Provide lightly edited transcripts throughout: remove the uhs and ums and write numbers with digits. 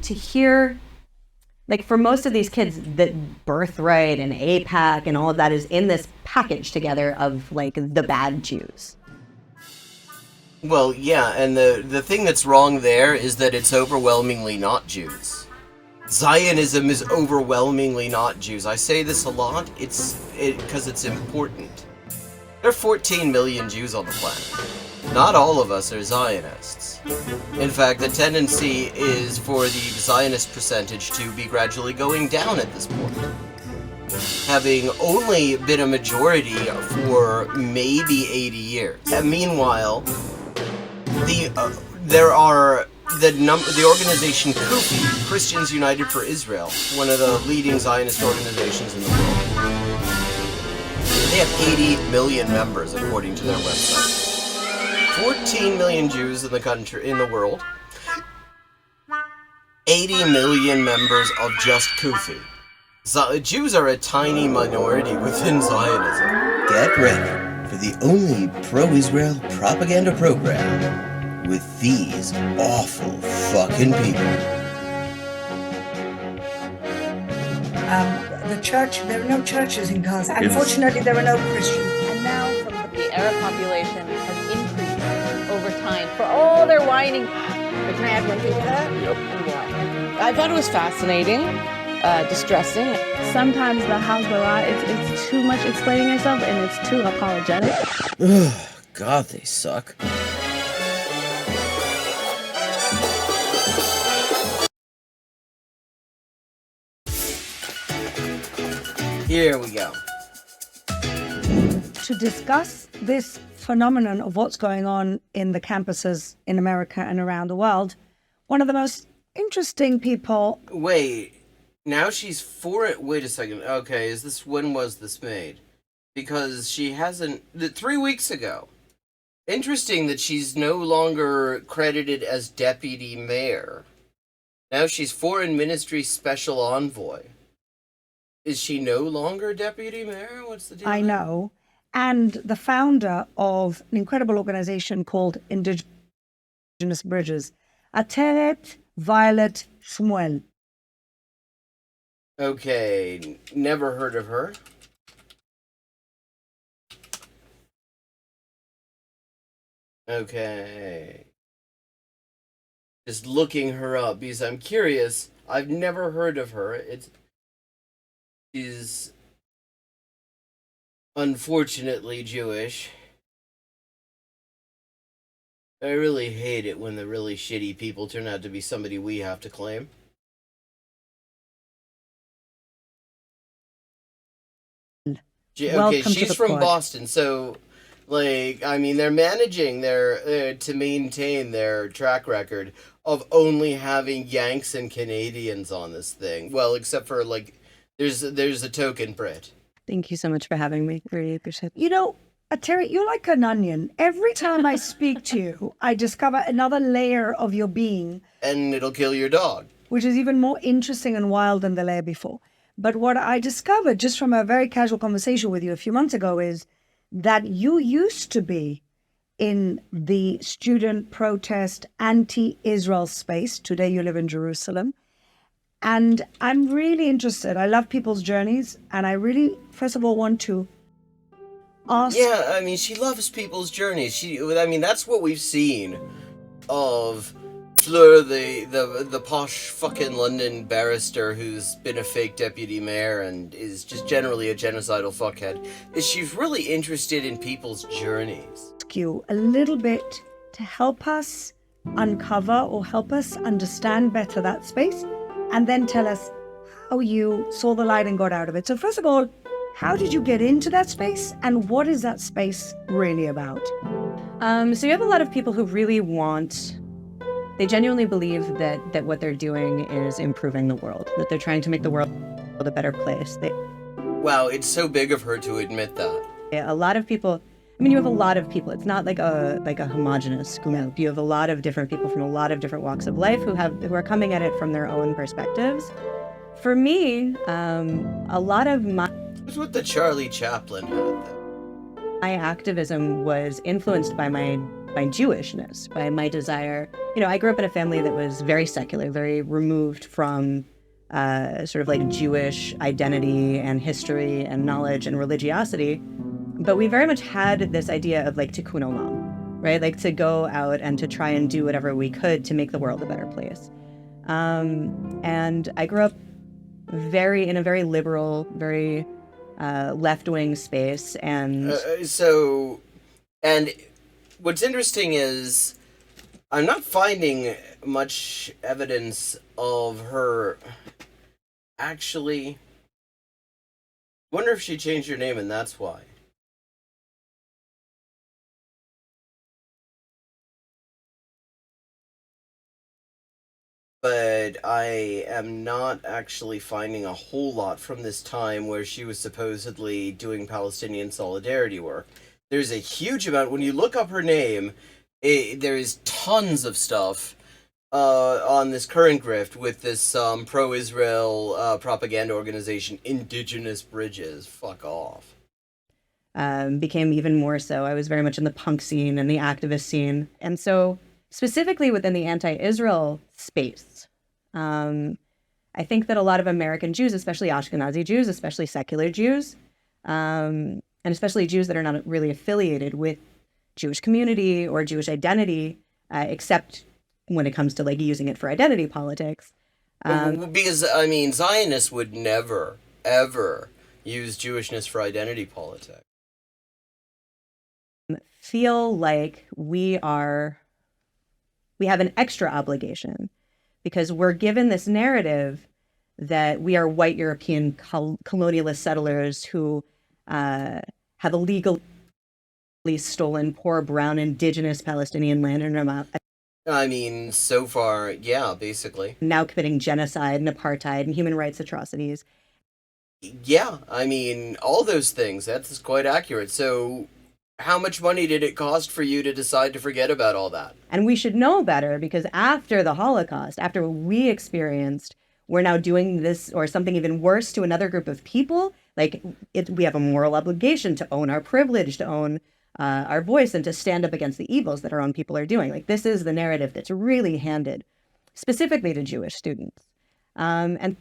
to hear, like, for most of these kids, the birthright and APAC and all of that is in this package together of, like, the bad Jews. Well, yeah, and the thing that's wrong there is that it's overwhelmingly not Jews. Zionism is overwhelmingly not Jews. I say this a lot, because it's important. There are 14 million Jews on the planet. Not all of us are Zionists. In fact, the tendency is for the Zionist percentage to be gradually going down at this point, having only been a majority for maybe 80 years. And meanwhile, the organization CUFI, Christians United for Israel, one of the leading Zionist organizations in the world, they have 80 million members according to their website. 14 million Jews in the world, 80 million members of just CUFI. Jews are a tiny minority within Zionism. Get ready for the only pro-Israel propaganda program with these awful fucking people. The church, there are no churches in Gaza. Unfortunately, there are no Christians. And now the Arab population has increased over time for all their whining. But can I add one thing to that? Yep. And why? I thought it was fascinating, distressing. Sometimes the hasbara, it's too much explaining yourself and it's too apologetic. Ugh, God, they suck. Here we go. To discuss this phenomenon of what's going on in the campuses in America and around the world, one of the most interesting people... Wait, now she's for it? Wait a second. Okay, when was this made? Because she hasn't... 3 weeks ago. Interesting that she's no longer credited as deputy mayor. Now she's foreign ministry special envoy. Is she no longer deputy mayor? What's the deal? I know. And the founder of an incredible organization called Indigenous Bridges, Ateret Violet Shmuel. Okay, never heard of her. Okay. Just looking her up because I'm curious. I've never heard of her. She's unfortunately Jewish. I really hate it when the really shitty people turn out to be somebody we have to claim. Okay, she's from Boston, so, like, I mean, they're managing to maintain their track record of only having Yanks and Canadians on this thing. Well, except for, like, there's a token Brit. Thank you so much for having me. Really appreciate it. You know, Terry, you're like an onion. Every time I speak to you, I discover another layer of your being. And it'll kill your dog. Which is even more interesting and wild than the layer before. But what I discovered just from a very casual conversation with you a few months ago is that you used to be in the student protest anti-Israel space. Today you live in Jerusalem. And I'm really interested. I love people's journeys. And I really, first of all, want to ask... Yeah, I mean, she loves people's journeys. That's what we've seen of Fleur, the posh fucking London barrister who's been a fake deputy mayor and is just generally a genocidal fuckhead, is she's really interested in people's journeys. Ask you a little bit to help us uncover or help us understand better that space, and then tell us how you saw the light and got out of it. So first of all, how did you get into that space, and what is that space really about? So you have a lot of people who really they genuinely believe that what they're doing is improving the world, that they're trying to make the world a better place. Wow, it's so big of her to admit that. A lot of people, you have a lot of people. It's not like a homogenous group. You have a lot of different people from a lot of different walks of life who are coming at it from their own perspectives. For me, a lot of That's what the Charlie Chaplin had, though. My activism was influenced by my my Jewishness, by my desire. I grew up in a family that was very secular, very removed from sort of like Jewish identity and history and knowledge and religiosity. But we very much had this idea of like tikkun olam, right? Like to go out and to try and do whatever we could to make the world a better place. And I grew up in a very liberal, very left-wing space. And and what's interesting is I'm not finding much evidence of her actually. Wonder if she changed her name and that's why. But I am not actually finding a whole lot from this time where she was supposedly doing Palestinian solidarity work. There's a huge amount. When you look up her name, there is tons of stuff on this current grift with this pro-Israel propaganda organization, Indigenous Bridges. Fuck off. Became even more so. I was very much in the punk scene and the activist scene. And so specifically within the anti-Israel space, I think that a lot of American Jews, especially Ashkenazi Jews, especially secular Jews, and especially Jews that are not really affiliated with Jewish community or Jewish identity, except when it comes to like using it for identity politics. Because, I mean, Zionists would never, ever use Jewishness for identity politics. Feel like we have an extra obligation because we're given this narrative that we are white European colonialist settlers who have illegally stolen poor brown indigenous Palestinian land and I mean, so far, yeah, basically. Now committing genocide and apartheid and human rights atrocities. Yeah, I mean, all those things, that's quite accurate. So how much money did it cost for you to decide to forget about all that? And we should know better because after the Holocaust, after what we experienced, we're now doing this or something even worse to another group of people. Like we have a moral obligation to own our privilege, to own our voice, and to stand up against the evils that our own people are doing. Like this is the narrative that's really handed specifically to Jewish students. And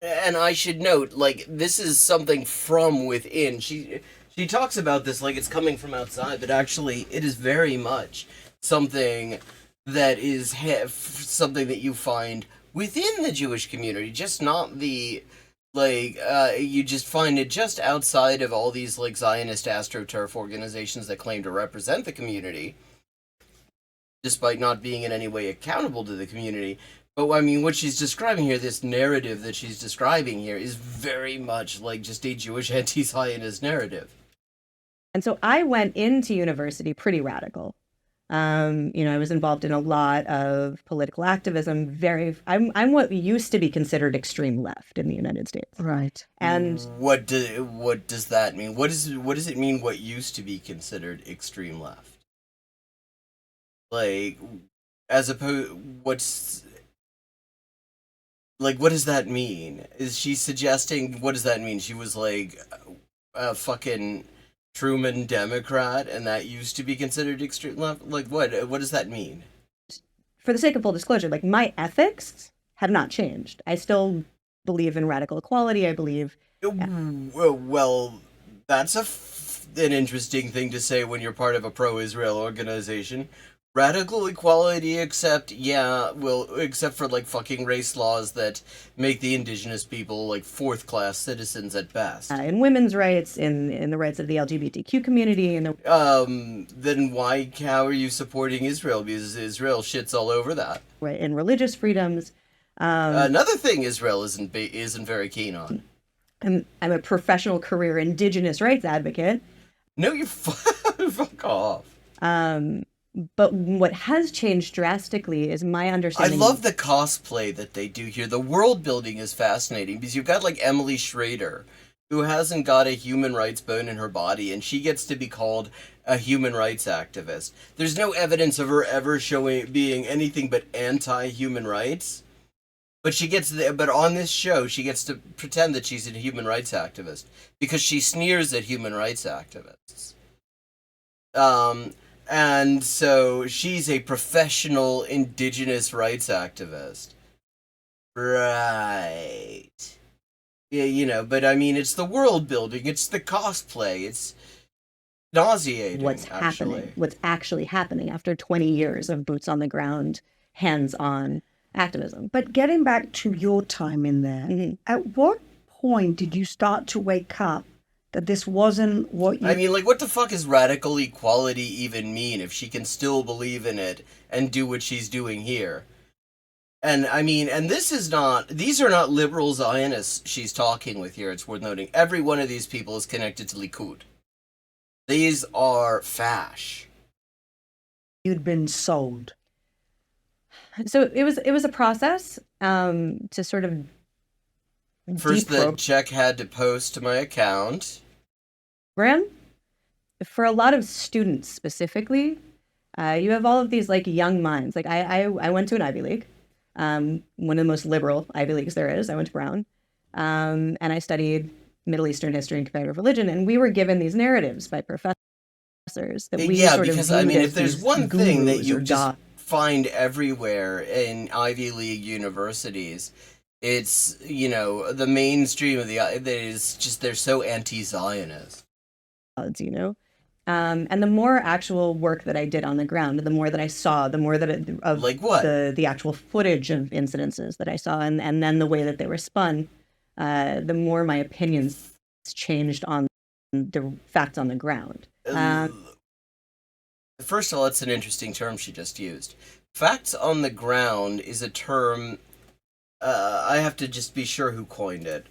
I should note, like, this is something from within. She talks about this like it's coming from outside, but actually it is very much something that is something that you find within the Jewish community, just not the, like, you just find it just outside of all these, like, Zionist AstroTurf organizations that claim to represent the community, despite not being in any way accountable to the community. But, I mean, what she's describing here, this narrative that she's describing here, is very much like just a Jewish anti-Zionist narrative. And so I went into university pretty radical. I was involved in a lot of political activism. I'm what used to be considered extreme left in the United States. Right. And what does that mean? What does it mean? What used to be considered extreme left? Like, as opposed, what does that mean? Is she suggesting, what does that mean? She was like a fucking Truman Democrat, and that used to be considered extreme left? Like, what does that mean? For the sake of full disclosure, like, my ethics have not changed. I still believe in radical equality. I believe... Yeah. Well, that's an interesting thing to say when you're part of a pro-Israel organization. Radical equality, except for, like, fucking race laws that make the indigenous people, like, fourth-class citizens at best. In women's rights, in the rights of the LGBTQ community, and then how are you supporting Israel? Because Israel shits all over that. Right, in religious freedoms. Another thing Israel isn't very keen on. I'm a professional career indigenous rights advocate. No, you fuck off. But what has changed drastically is my understanding. I love the cosplay that they do here. The world building is fascinating because you've got like Emily Schrader, who hasn't got a human rights bone in her body, and she gets to be called a human rights activist. There's no evidence of her ever being anything but anti-human rights. But on this show, she gets to pretend that she's a human rights activist because she sneers at human rights activists. And so she's a professional indigenous rights activist. Right. Yeah, but I mean, it's the world building, it's the cosplay, it's nauseating, What's actually. happening, what's actually happening after 20 years of boots on the ground, hands-on activism. But getting back to your time in there, at what point did you start to wake up that this wasn't what you... I mean, like, what the fuck does radical equality even mean if she can still believe in it and do what she's doing here? And I mean, and these are not liberal Zionists she's talking with here, it's worth noting. Every one of these people is connected to Likud. These are fash. You'd been sold. So it was a process to sort of First, the check had to post to my account. For a lot of students specifically, you have all of these like young minds. Like I went to an Ivy League, one of the most liberal Ivy Leagues there is. I went to Brown, and I studied Middle Eastern history and comparative religion, and we were given these narratives by professors that we sort because of I mean, as if there's these one thing that gurus you or just find everywhere in Ivy League universities, it's, the mainstream of that is just, they're so anti-Zionist. And the more actual work that I did on the ground, the more that I saw, the more that of like what the actual footage of incidences that I saw, and then the way that they were spun, the more my opinions changed on the facts on the ground. First of all, it's an interesting term she just used. Facts on the ground is a term. I have to just be sure who coined it.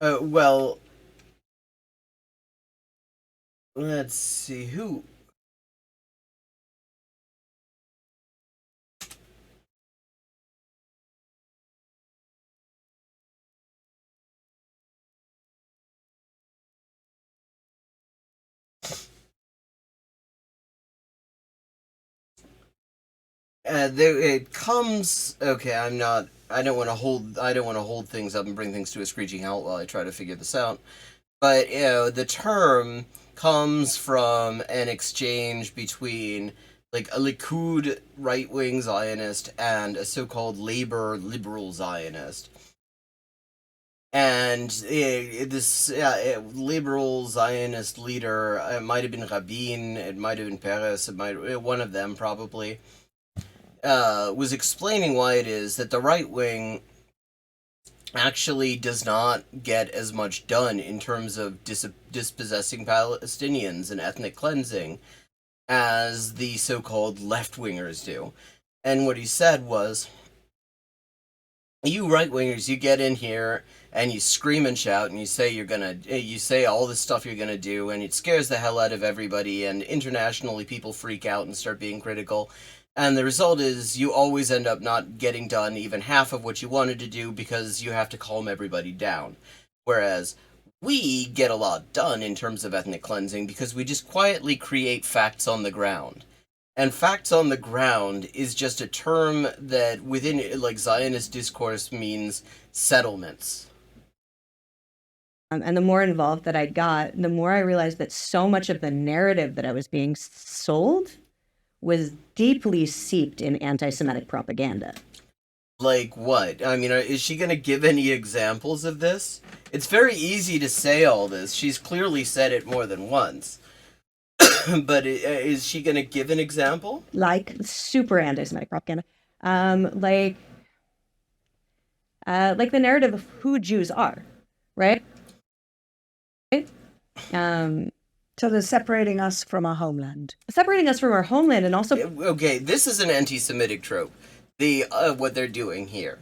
Well, let's see who. It comes. Okay, I don't want to hold things up and bring things to a screeching halt while I try to figure this out. But the term comes from an exchange between like a Likud right-wing Zionist and a so-called labor liberal Zionist. And this liberal Zionist leader, it might have been Rabin, it might have been Peres, one of them probably, was explaining why it is that the right wing actually does not get as much done in terms of dispossessing Palestinians and ethnic cleansing as the so-called left-wingers do. And what he said was, you right-wingers, you get in here and you scream and shout and you say all this stuff you're gonna do, and it scares the hell out of everybody, and internationally people freak out and start being critical. And the result is you always end up not getting done even half of what you wanted to do because you have to calm everybody down. Whereas we get a lot done in terms of ethnic cleansing because we just quietly create facts on the ground. And facts on the ground is just a term that within like Zionist discourse means settlements. And the more involved that I got, the more I realized that so much of the narrative that I was being sold was deeply seeped in anti-Semitic propaganda. Like what? I mean, is she going to give any examples of this? It's very easy to say all this. She's clearly said it more than once. But is she going to give an example? Like super anti-Semitic propaganda. Like the narrative of who Jews are, right? So they're separating us from our homeland. Separating us from our homeland, and also... Okay, this is an anti-Semitic trope. What they're doing here.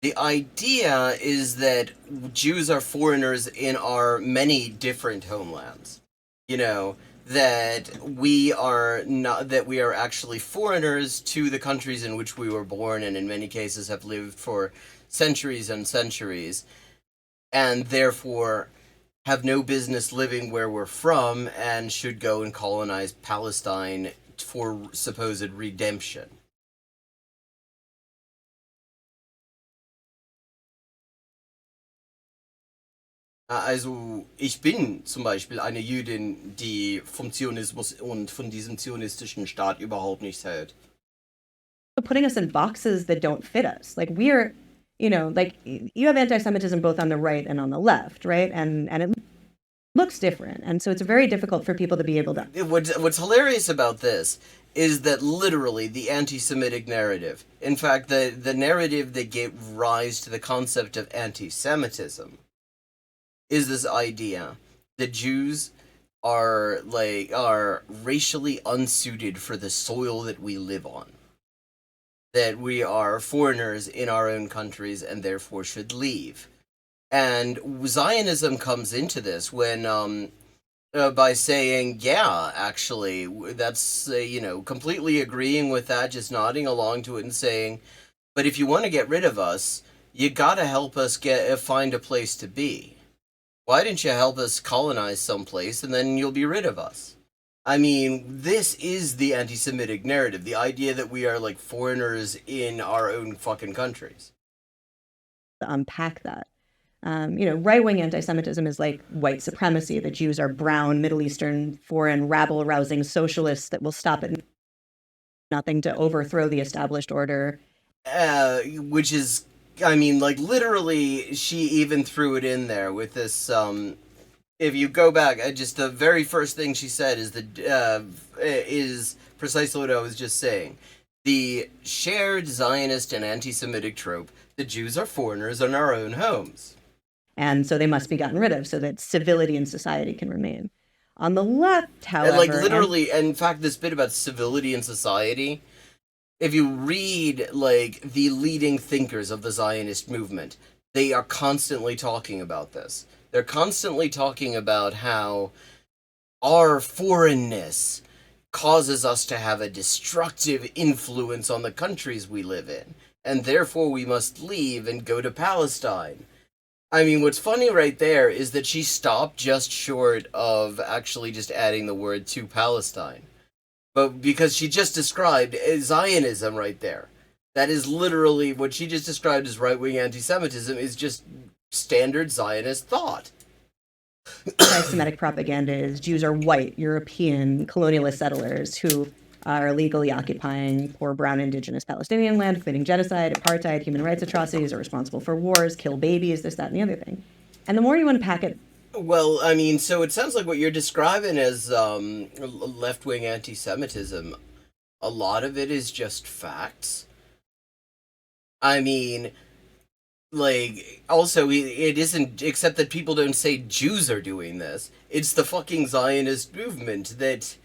The idea is that Jews are foreigners in our many different homelands. That we are actually foreigners to the countries in which we were born, and in many cases have lived for centuries and centuries, and therefore have no business living where we're from and should go and colonize Palestine for supposed redemption. Also, ich bin zum Beispiel eine Jüdin, die vom Zionismus und von diesem zionistischen Staat überhaupt nichts hält. Putting us in boxes that don't fit us. Like we're, like you have anti-Semitism both on the right and on the left, right? And it looks different. And so it's very difficult for people to be able to. What's hilarious about this is that literally the anti-Semitic narrative, in fact, the narrative that gave rise to the concept of anti-Semitism, is this idea that Jews are racially unsuited for the soil that we live on. That we are foreigners in our own countries and therefore should leave. And Zionism comes into this when, by saying, yeah, actually, that's, completely agreeing with that, just nodding along to it and saying, but if you want to get rid of us, you gotta help us find a place to be. Why didn't you help us colonize someplace and then you'll be rid of us? I mean, this is the anti-Semitic narrative, the idea that we are like foreigners in our own fucking countries. Unpack that. Right-wing anti-Semitism is like white supremacy. The Jews are brown, Middle Eastern, foreign, rabble-rousing socialists that will stop at nothing to overthrow the established order. Which is, I mean, like, literally, she even threw it in there with this, if you go back, just the very first thing she said is precisely what I was just saying. The shared Zionist and anti-Semitic trope, the Jews are foreigners in our own homes. And so they must be gotten rid of so that civility in society can remain. On the left, however... And, like, literally, and in fact, this bit about civility in society, if you read, like, the leading thinkers of the Zionist movement, they are constantly talking about this. They're constantly talking about how our foreignness causes us to have a destructive influence on the countries we live in, and therefore we must leave and go to Palestine. I mean, what's funny right there is that she stopped just short of actually just adding the word to Palestine. But because she just described Zionism right there. That is literally what she just described as right-wing anti-Semitism is just standard Zionist thought. Anti-Semitic propaganda is Jews are white, European, colonialist settlers who are illegally occupying poor brown indigenous Palestinian land, committing genocide, apartheid, human rights atrocities, are responsible for wars, kill babies, this, that, and the other thing. And the more you unpack it... Well, I mean, so it sounds like what you're describing as left-wing anti-Semitism, a lot of it is just facts. I mean... Like, also, it isn't, except that people don't say Jews are doing this. It's the fucking Zionist movement that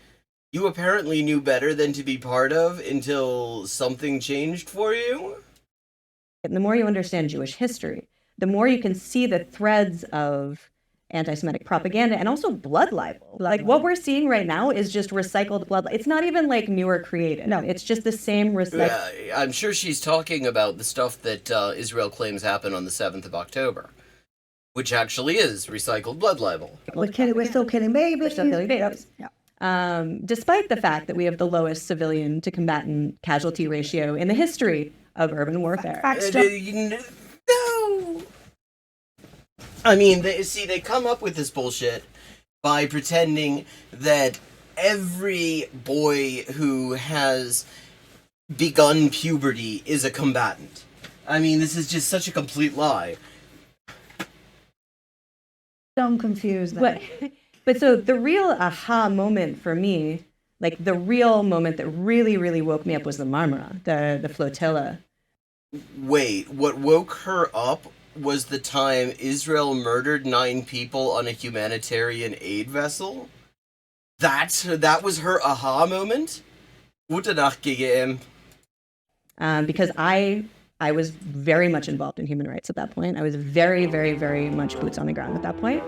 you apparently knew better than to be part of until something changed for you. And the more you understand Jewish history, the more you can see the threads of anti-Semitic propaganda and also blood libel. Like, what we're seeing right now is just recycled blood. It's not even, like, new or created. No, it's just the same recycled... I'm sure she's talking about the stuff that Israel claims happened on the 7th of October, which actually is recycled blood libel. We're still killing babies. We're still killing babies. Yeah. Despite the fact that we have the lowest civilian to combatant casualty ratio in the history of urban warfare. No! I mean, they come up with this bullshit by pretending that every boy who has begun puberty is a combatant. I mean, this is just such a complete lie. Don't confuse them. But so the real aha moment for me, like the real moment that really, really woke me up was the Marmara, the flotilla. Wait, what woke her up was the time Israel murdered 9 people on a humanitarian aid vessel? That was her aha moment? Gute Nacht, GGM. Because I was very much involved in human rights at that point. I was very, very, very much boots on the ground at that point.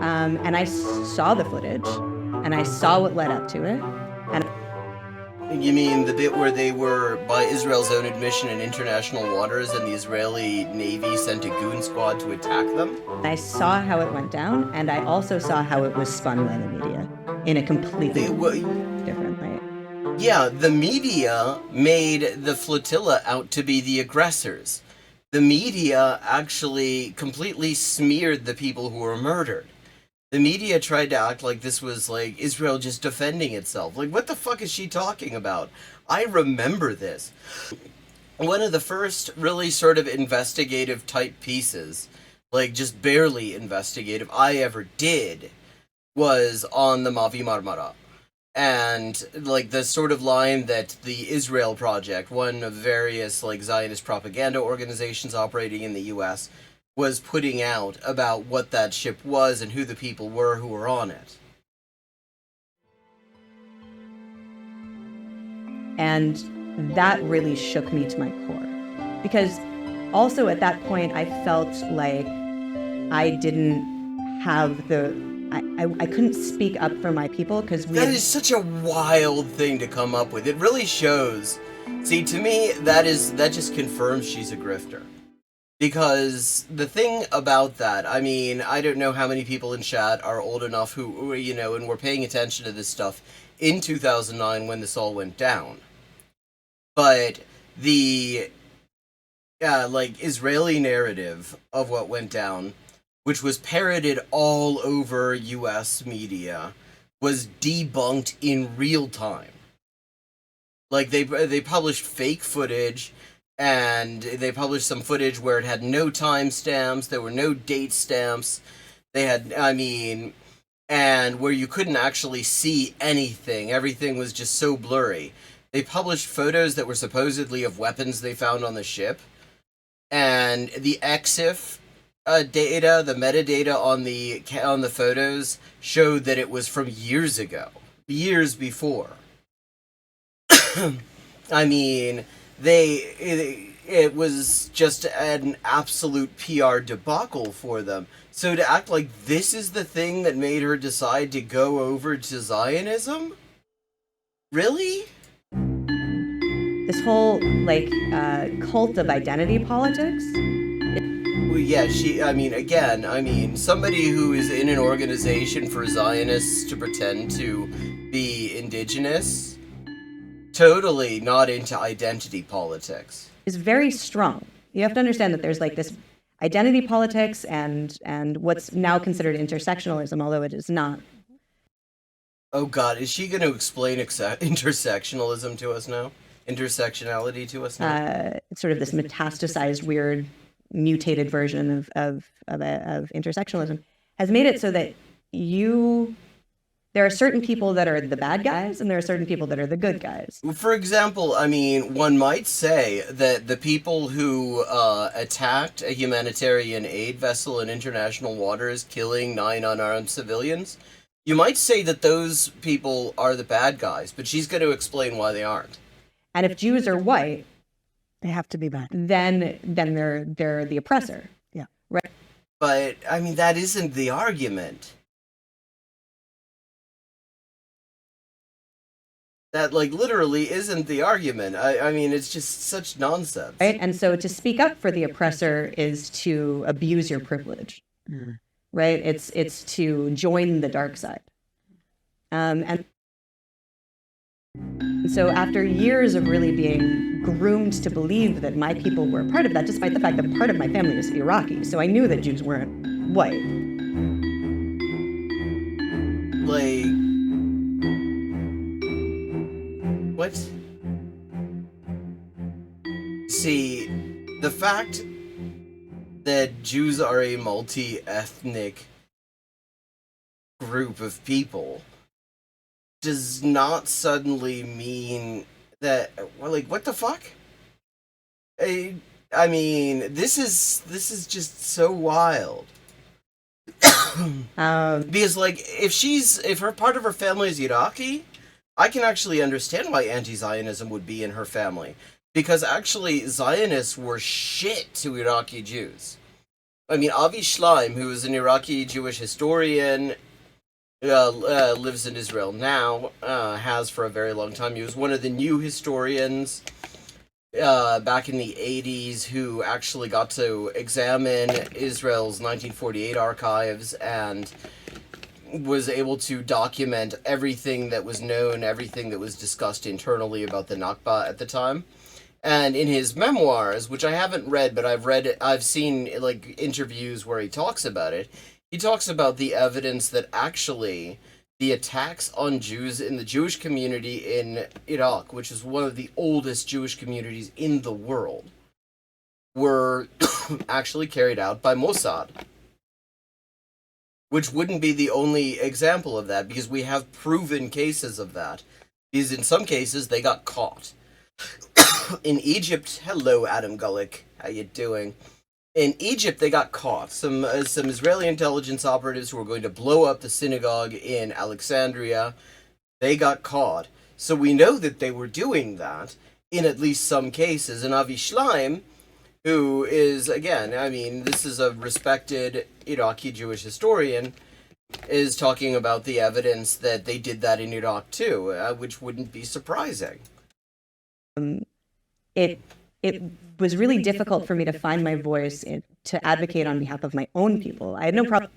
And I saw the footage, and I saw what led up to it. And you mean the bit where they were, by Israel's own admission, in international waters, and the Israeli Navy sent a goon squad to attack them? I saw how it went down, and I also saw how it was spun by the media in a completely different way. Yeah, the media made the flotilla out to be the aggressors. The media actually completely smeared the people who were murdered. The media tried to act like this was like Israel just defending itself. Like, what the fuck is she talking about? I remember this. One of the first really sort of investigative type pieces, like just barely investigative, I ever did was on the Mavi Marmara. And like the sort of line that the Israel Project, one of various like Zionist propaganda organizations operating in the US, was putting out about what that ship was and who the people were who were on it. And that really shook me to my core. Because also at that point, I felt like I didn't have I couldn't speak up for my people because That is such a wild thing to come up with. It really shows. See, to me, that just confirms she's a grifter. Because the thing about that, I mean, I don't know how many people in chat are old enough who, you know, and were paying attention to this stuff in 2009 when this all went down. But the, like, Israeli narrative of what went down, which was parroted all over US media, was debunked in real time. Like, they published fake footage, and they published some footage where it had no timestamps, there were no date stamps, they had, I mean, and where you couldn't actually see anything, everything was just so blurry. They published photos that were supposedly of weapons they found on the ship, and the EXIF data, the metadata on the photos showed that it was from years ago, years before. I mean, it was just an absolute PR debacle for them. So to act like this is the thing that made her decide to go over to Zionism? Really? this whole like cult of identity politics. Well, yeah, somebody who is in an organization for Zionists to pretend to be indigenous, totally not into identity politics. Is very strong. You have to understand that there's like this identity politics and what's now considered intersectionalism, although it is not. Oh God, is she going to explain intersectionalism to us now? Intersectionality to us now? It's sort of this metastasized, weird, mutated version of intersectionalism has made it so that there are certain people that are the bad guys and there are certain people that are the good guys. For example, I mean, one might say that the people who attacked a humanitarian aid vessel in international waters, killing 9 unarmed civilians, you might say that those people are the bad guys, but she's going to explain why they aren't. And if Jews are white, They have to be bad. then they're the oppressor. Yeah. Right. But, I mean, that isn't the argument. That, like, literally isn't the argument. I mean, it's just such nonsense. Right. And so to speak up for the oppressor is to abuse your privilege. Mm. Right. It's to join the dark side. And so after years of really being groomed to believe that my people were part of that, despite the fact that part of my family was Iraqi, so I knew that Jews weren't white. Like, what? See, the fact that Jews are a multi-ethnic group of people does not suddenly mean that, well, like, what the fuck? I mean, this is just so wild. Because, like, if her part of her family is Iraqi, I can actually understand why anti-Zionism would be in her family. Because actually, Zionists were shit to Iraqi Jews. I mean, Avi Shleim, who is an Iraqi Jewish historian, lives in Israel now, has for a very long time. He was one of the new historians back in the 80s who actually got to examine Israel's 1948 archives and was able to document everything that was known, everything that was discussed internally about the Nakba at the time. And in his memoirs, which I haven't read, but I've seen like interviews where he talks about it. He talks about the evidence that actually the attacks on Jews in the Jewish community in Iraq, which is one of the oldest Jewish communities in the world, were actually carried out by Mossad. Which wouldn't be the only example of that, because we have proven cases of that. Because in some cases, they got caught. In Egypt, hello, Adam Gulick, how you doing? In Egypt, they got caught. Some Israeli intelligence operatives who were going to blow up the synagogue in Alexandria, they got caught. So we know that they were doing that in at least some cases. And Avi Shleim, who is, again, I mean, this is a respected Iraqi Jewish historian, is talking about the evidence that they did that in Iraq too, which wouldn't be surprising. It was really difficult for me to find my voice to advocate on behalf of my own people. I had no problem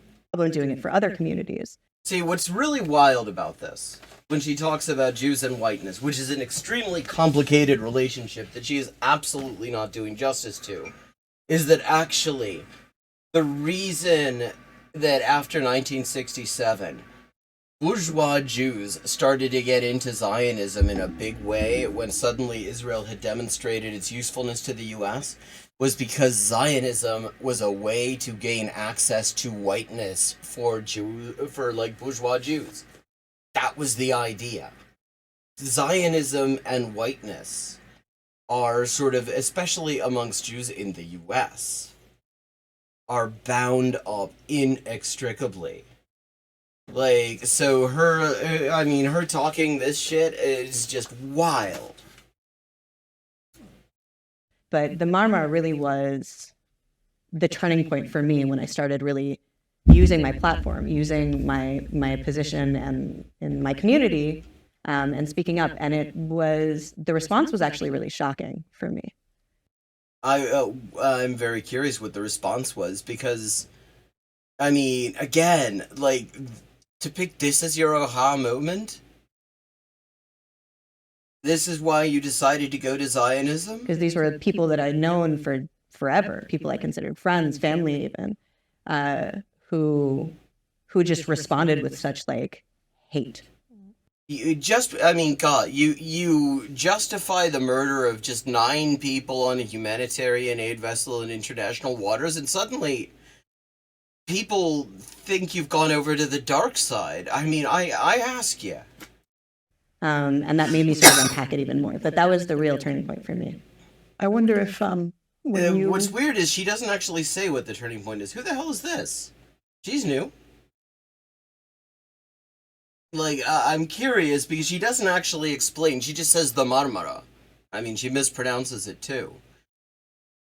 doing it for other communities. See, what's really wild about this, when she talks about Jews and whiteness, which is an extremely complicated relationship that she is absolutely not doing justice to, is that actually the reason that after 1967, bourgeois Jews started to get into Zionism in a big way when suddenly Israel had demonstrated its usefulness to the US, was because Zionism was a way to gain access to whiteness for bourgeois Jews. That was the idea. Zionism and whiteness are sort of, especially amongst Jews in the US, are bound up inextricably. Like, so her talking this shit is just wild. But the Marmara really was the turning point for me when I started really using my platform, using my position and in my community, and speaking up. And the response was actually really shocking for me. I'm very curious what the response was, because, I mean, again, like, to pick this as your aha moment? This is why you decided to go to Zionism? Because these were people that I'd known for forever, people I considered friends, family even, who just responded with such, like, hate. You justify the murder of just 9 people on a humanitarian aid vessel in international waters, and suddenly people think you've gone over to the dark side. I mean, I ask you. And that made me sort of unpack it even more. But that was the real turning point for me. I wonder if what's weird is she doesn't actually say what the turning point is. Who the hell is this? She's new. Like, I'm curious because she doesn't actually explain. She just says the Marmara. I mean, she mispronounces it too.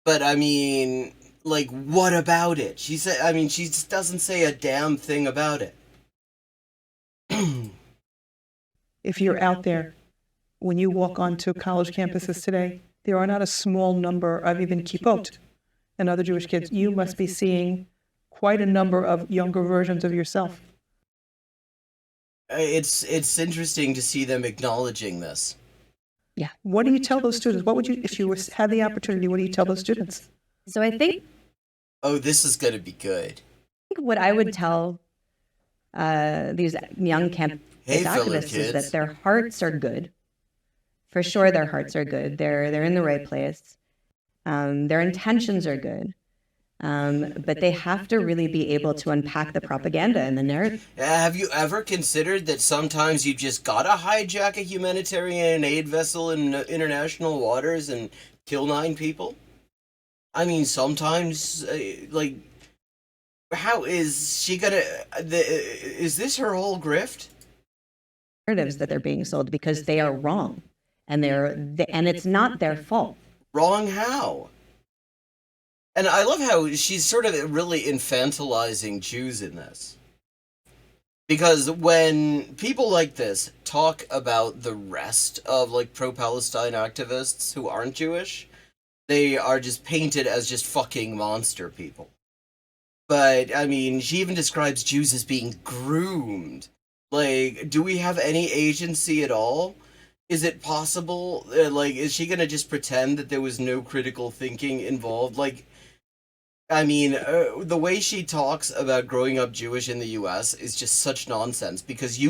But I mean, like, what about it? She just doesn't say a damn thing about it. if you're out there, when you walk onto college campuses today, there are not a small number of even kippot and other Jewish kids. You must be seeing quite a number of younger versions of yourself. It's interesting to see them acknowledging this. Yeah. What do you tell those students? What would you, if you had the opportunity, what do you tell those students? So I think Oh, this is going to be good. what I would tell these young campus activists is that their hearts are good. For sure, their hearts are good. They're in the right place. Their intentions are good. But they have to really be able to unpack the propaganda and the narrative. Have you ever considered that sometimes you just gotta hijack a humanitarian aid vessel in international waters and kill 9 people? I mean, sometimes, like, how is she gonna... is this her whole grift? Narratives that they're being sold because they are wrong. And and it's not their fault. Wrong how? And I love how she's sort of really infantilizing Jews in this. Because when people like this talk about the rest of, like, pro-Palestine activists who aren't Jewish, they are just painted as just fucking monster people. But, I mean, she even describes Jews as being groomed. Like, do we have any agency at all? Is it possible? Like, is she gonna just pretend that there was no critical thinking involved? Like, I mean, the way she talks about growing up Jewish in the US is just such nonsense because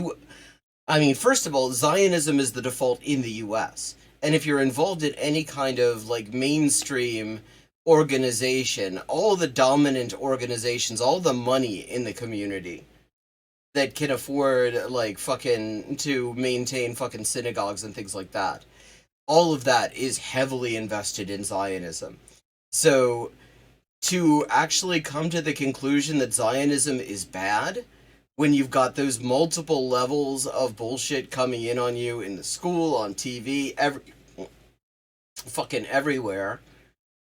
I mean, first of all, Zionism is the default in the US. And if you're involved in any kind of, like, mainstream organization, all the dominant organizations, all the money in the community that can afford, like, fucking to maintain fucking synagogues and things like that, all of that is heavily invested in Zionism. So to actually come to the conclusion that Zionism is bad when you've got those multiple levels of bullshit coming in on you in the school, on TV, fucking everywhere,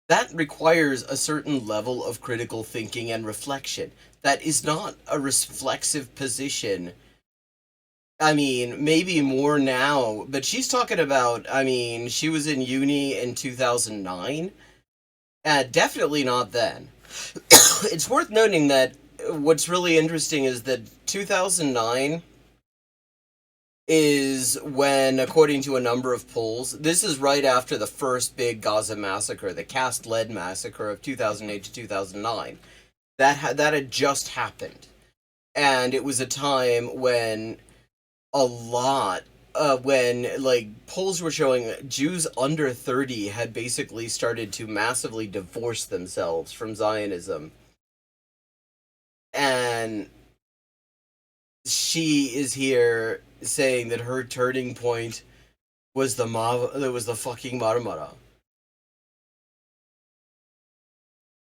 that requires a certain level of critical thinking and reflection. That is not a reflexive position. I mean, maybe more now, but she's talking about, I mean, she was in uni in 2009. Definitely not then. It's worth noting that what's really interesting is that 2009 is when, according to a number of polls, this is right after the first big Gaza massacre, the caste-led massacre of 2008 to 2009. That had just happened. And it was a time when when, like, polls were showing Jews under 30 had basically started to massively divorce themselves from Zionism. And she is here saying that her turning point was the fucking Marmara.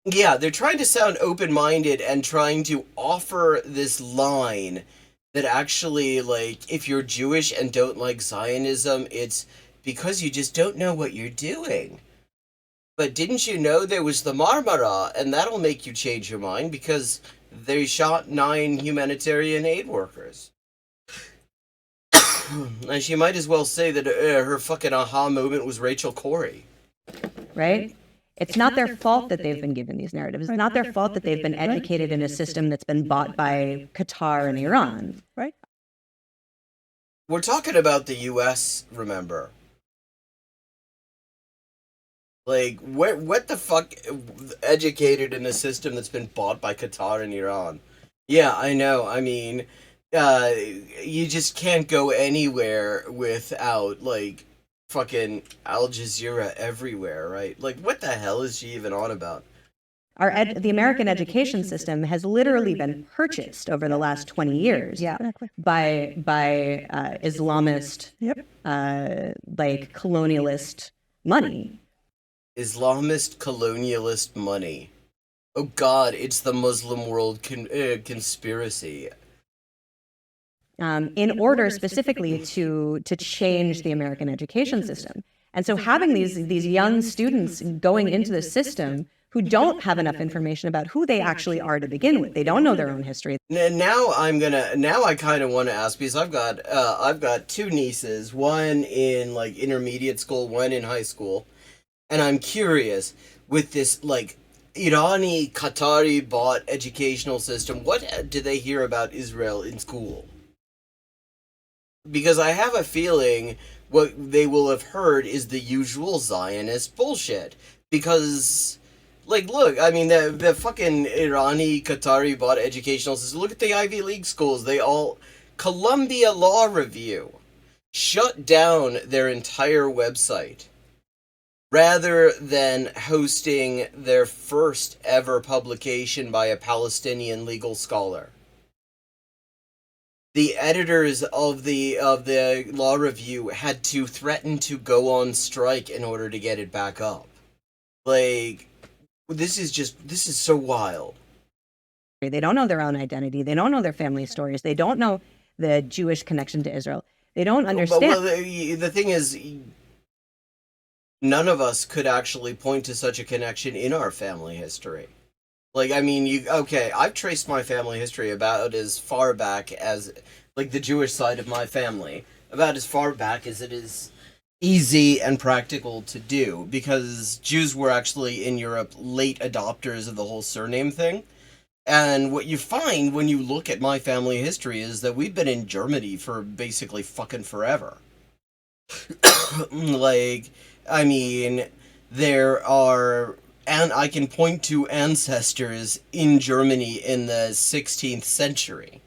Yeah, they're trying to sound open-minded and trying to offer this line that actually, like, if you're Jewish and don't like Zionism, it's because you just don't know what you're doing. But didn't you know there was the Marmara, and that'll make you change your mind because they shot 9 humanitarian aid workers. And she might as well say that her fucking aha moment was Rachel Corrie. Right? It's not their fault that they've been given these narratives. It's not their fault that they've been educated in a system that's been bought by Qatar and Iran. Right? We're talking about the US, remember? Like, what the fuck, educated in a system that's been bought by Qatar and Iran? Yeah, I know. I mean, you just can't go anywhere without, like, fucking Al Jazeera everywhere, right? Like, what the hell is she even on about? The American education system has literally been purchased over the last 20 years by Islamist, like, colonialist money. Islamist colonialist money. Oh God, it's the Muslim world conspiracy. In order specifically to change the American education system. And so having these young students going into the system who don't have enough information about who they actually are to begin with. They don't know their own history. Now I kind of want to ask, because I've got 2 nieces, one in, like, intermediate school, one in high school, and I'm curious, with this, like, Irani, Qatari bought educational system, what do they hear about Israel in school? Because I have a feeling what they will have heard is the usual Zionist bullshit. Because, like, look, I mean, the fucking Irani, Qatari bought educational system. Look at the Ivy League schools. Columbia Law Review shut down their entire website rather than hosting their first ever publication by a Palestinian legal scholar. The editors of the law review had to threaten to go on strike in order to get it back up. Like, this is so wild. They don't know their own identity. They don't know their family stories. They don't know the Jewish connection to Israel. They don't understand. Well, the thing is, none of us could actually point to such a connection in our family history. Like, I mean, I've traced my family history about as far back as, like, the Jewish side of my family, about as far back as it is easy and practical to do, because Jews were actually in Europe late adopters of the whole surname thing, And what you find when you look at my family history is that we've been in Germany for basically fucking forever. Like, I mean, there are, and I can point to ancestors in Germany in the 16th century.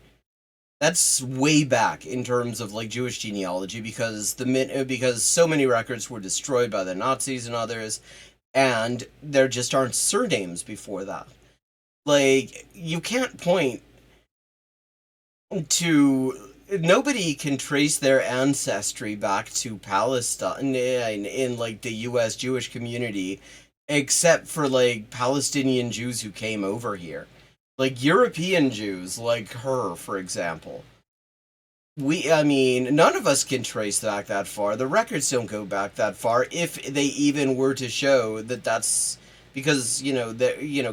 That's way back in terms of like Jewish genealogy, because because so many records were destroyed by the Nazis and others, and there just aren't surnames before that. Like, you can't point to, nobody can trace their ancestry back to Palestine in like the US Jewish community, except for like Palestinian Jews who came over here. Like European Jews, like her, for example. I mean, none of us can trace back that far. The records don't go back that far, if they even were to show that that's because,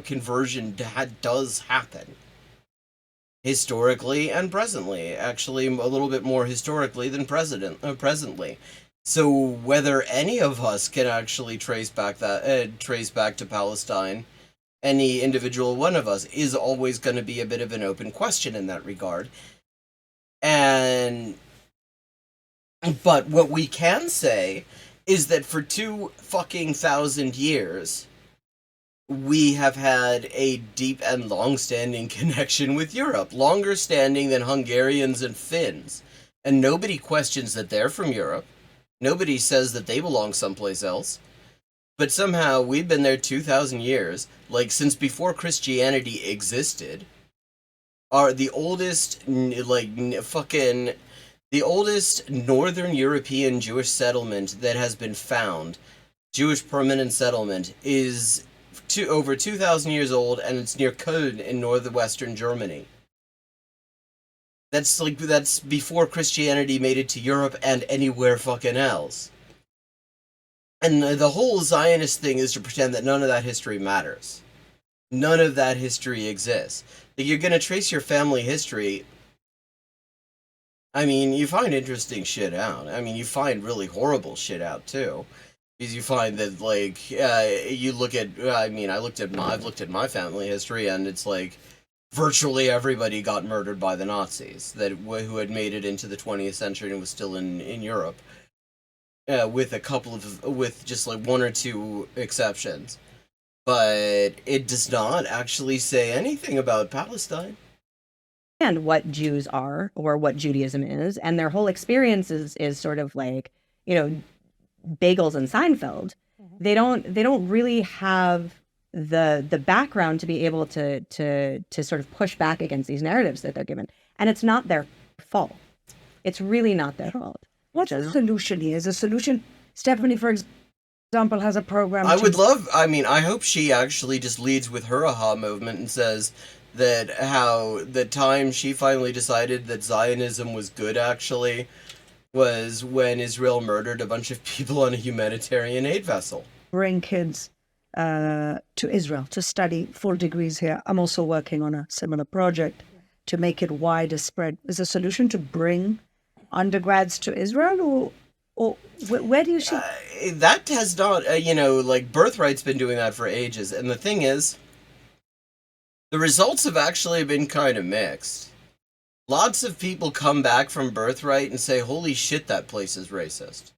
conversion does happen. Historically and presently. Actually, a little bit more historically than presently. So whether any of us can actually trace back to Palestine, any individual one of us, is always going to be a bit of an open question in that regard. But what we can say is that for 2,000 years, we have had a deep and long-standing connection with Europe, longer standing than Hungarians and Finns. And nobody questions that they're from Europe. Nobody says that they belong someplace else. But somehow we've been there 2,000 years, like since before Christianity existed. Are the oldest, the oldest Northern European Jewish settlement that has been found, Jewish permanent settlement, is over 2,000 years old, and it's near Köln in northwestern Germany. That's before Christianity made it to Europe and anywhere fucking else. And the whole Zionist thing is to pretend that none of that history matters. None of that history exists. You're gonna trace your family history. I mean, you find interesting shit out. I mean, you find really horrible shit out too. Because you find that, like, you look at, I've looked at my family history, and it's like, virtually everybody got murdered by the Nazis, who had made it into the 20th century and was still in Europe. With just like one or two exceptions. But it does not actually say anything about Palestine. And what Jews are, or what Judaism is, and their whole experience is sort of like, Bagels and Seinfeld. They don't really have the background to be able to sort of push back against these narratives that they're given. And it's not their fault. It's really not their fault. What's the solution here? Is the solution, Stephanie, for example, has a program. I hope she actually just leads with her aha movement and says that how the time she finally decided that Zionism was good actually was when Israel murdered a bunch of people on a humanitarian aid vessel. Bring kids to Israel to study full degrees here. I'm also working on a similar project to make it wider spread. Is the solution to bring undergrads to Israel, or where do you see? That has not, Birthright's been doing that for ages, and the thing is, the results have actually been kind of mixed. Lots of people come back from Birthright and say, holy shit, that place is racist.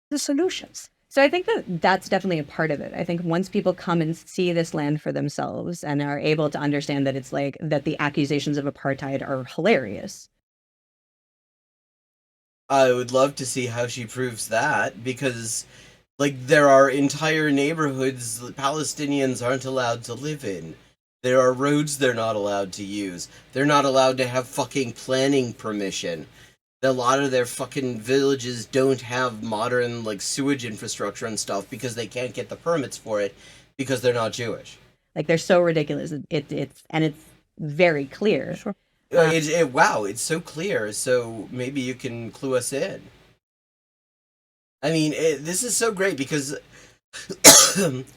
The solutions. So I think that's definitely a part of it. I think once people come and see this land for themselves and are able to understand that it's like that the accusations of apartheid are hilarious. I would love to see how she proves that, because, there are entire neighborhoods that Palestinians aren't allowed to live in. There are roads they're not allowed to use. They're not allowed to have fucking planning permission. A lot of their fucking villages don't have modern, sewage infrastructure and stuff because they can't get the permits for it because they're not Jewish. They're so ridiculous. It's very clear. Sure. Wow, it's so clear, so maybe you can clue us in. I mean, this is so great because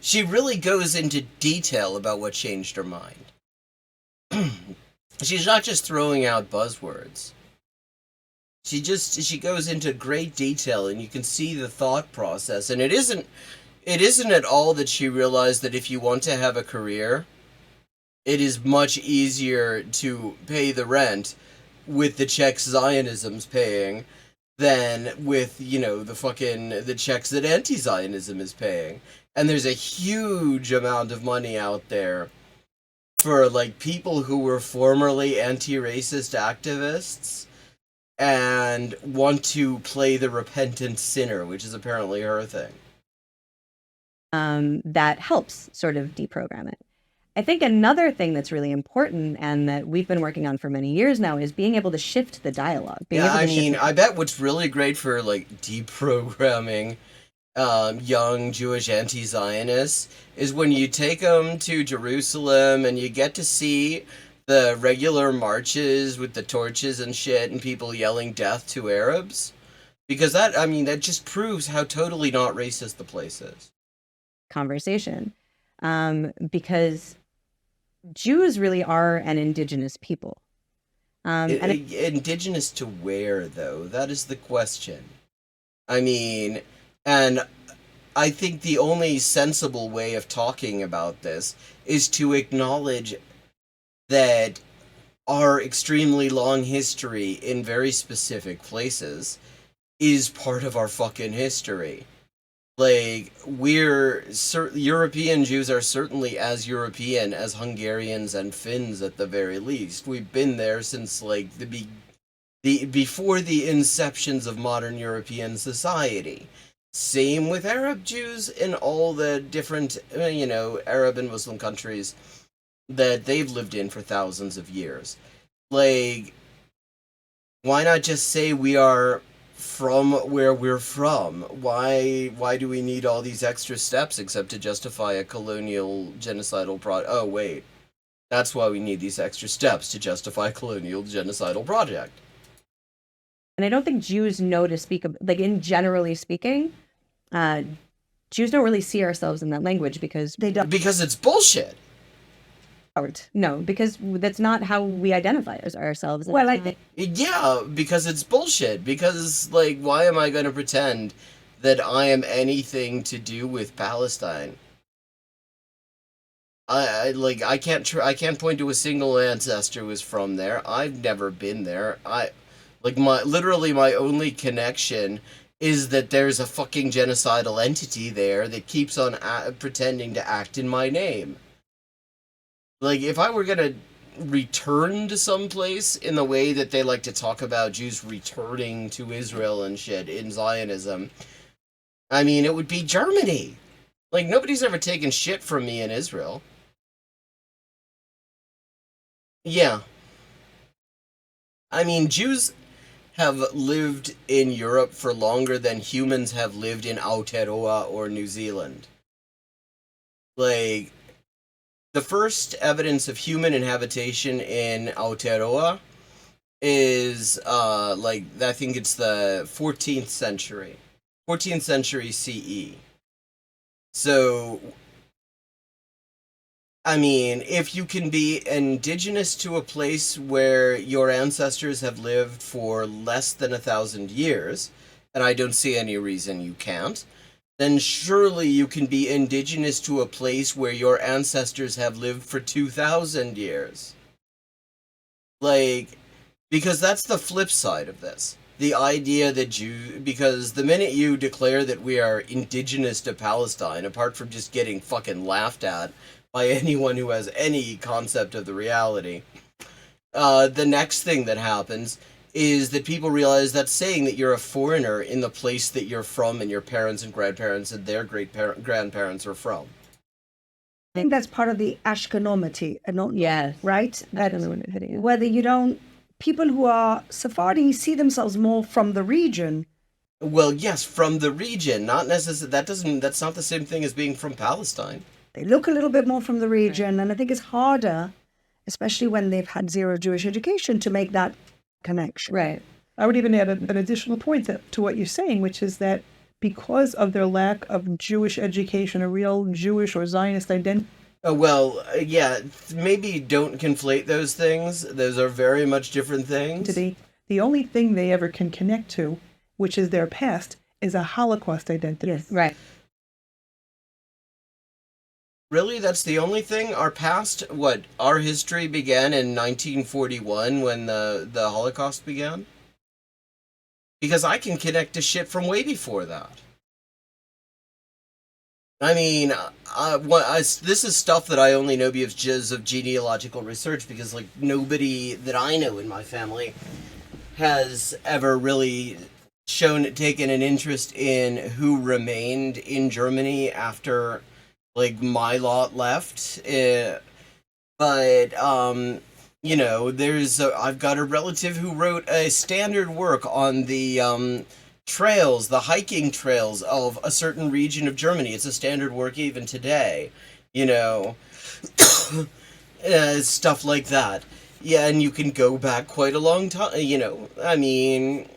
she really goes into detail about what changed her mind. She's not just throwing out buzzwords. She goes into great detail, and you can see the thought process, and it isn't at all that she realized that if you want to have a career, It is much easier to pay the rent with the checks Zionism's paying than with, the checks that anti-Zionism is paying. And there's a huge amount of money out there for, like, people who were formerly anti-racist activists and want to play the repentant sinner, which is apparently her thing. That helps sort of deprogram it. I think another thing that's really important and that we've been working on for many years now is being able to shift the dialogue. I bet what's really great for, like, deprogramming young Jewish anti-Zionists is when you take them to Jerusalem and you get to see the regular marches with the torches and shit and people yelling death to Arabs. Because that just proves how totally not racist the place is. Conversation. Because Jews really are an indigenous people. Indigenous to where, though? That is the question. And I think the only sensible way of talking about this is to acknowledge that our extremely long history in very specific places is part of our fucking history. Like, European Jews are certainly as European as Hungarians and Finns at the very least. We've been there since, like, before the inceptions of modern European society. Same with Arab Jews in all the different, Arab and Muslim countries that they've lived in for thousands of years. Like, why not just say we are from where we're from? Why do we need all these extra steps except to justify a colonial genocidal Oh, wait. That's why we need these extra steps, to justify a colonial genocidal project. And I don't think Jews know to speak, in generally speaking, Jews don't really see ourselves in that language because they don't. Because it's bullshit. No, because that's not how we identify ourselves. Well, Yeah, because it's bullshit. Because, like, why am I going to pretend that I am anything to do with Palestine? I can't point to a single ancestor who is from there. I've never been there. My only connection is that there's a fucking genocidal entity there that keeps on pretending to act in my name. Like, if I were gonna return to some place in the way that they like to talk about Jews returning to Israel and shit in Zionism, it would be Germany. Like, nobody's ever taken shit from me in Israel. Yeah. Jews have lived in Europe for longer than humans have lived in Aotearoa or New Zealand. Like, the first evidence of human inhabitation in Aotearoa is, I think it's the 14th century. 14th century CE. So, if you can be indigenous to a place where your ancestors have lived for less than 1,000 years, and I don't see any reason you can't, then surely you can be indigenous to a place where your ancestors have lived for 2,000 years. Like, because that's the flip side of this. The idea that because the minute you declare that we are indigenous to Palestine, apart from just getting fucking laughed at by anyone who has any concept of the reality, the next thing that happens is that people realize that's saying that you're a foreigner in the place that you're from and your parents and grandparents and their grandparents are from. I think that's part of the Ashkenomity. Yes. Right? Ashkenomity. Whether people who are Sephardi see themselves more from the region. Well, yes, from the region, not necessarily. That's not the same thing as being from Palestine. They look a little bit more from the region, and I think it's harder, especially when they've had zero Jewish education, to make that connection. Right. I would even add an additional point to what you're saying, which is that because of their lack of Jewish education, a real Jewish or Zionist identity. Maybe don't conflate those things. Those are very much different things. The only thing they ever can connect to, which is their past, is a Holocaust identity. Yes. Right. Really, that's the only thing? Our history began in 1941 when the Holocaust began? Because I can connect to shit from way before that. I mean, this is stuff that I only know because of genealogical research, because, like, nobody that I know in my family has ever really taken an interest in who remained in Germany after, like, my lot left. But I've got a relative who wrote a standard work on the the hiking trails of a certain region of Germany. It's a standard work even today, stuff like that. Yeah, and you can go back quite a long time, I mean,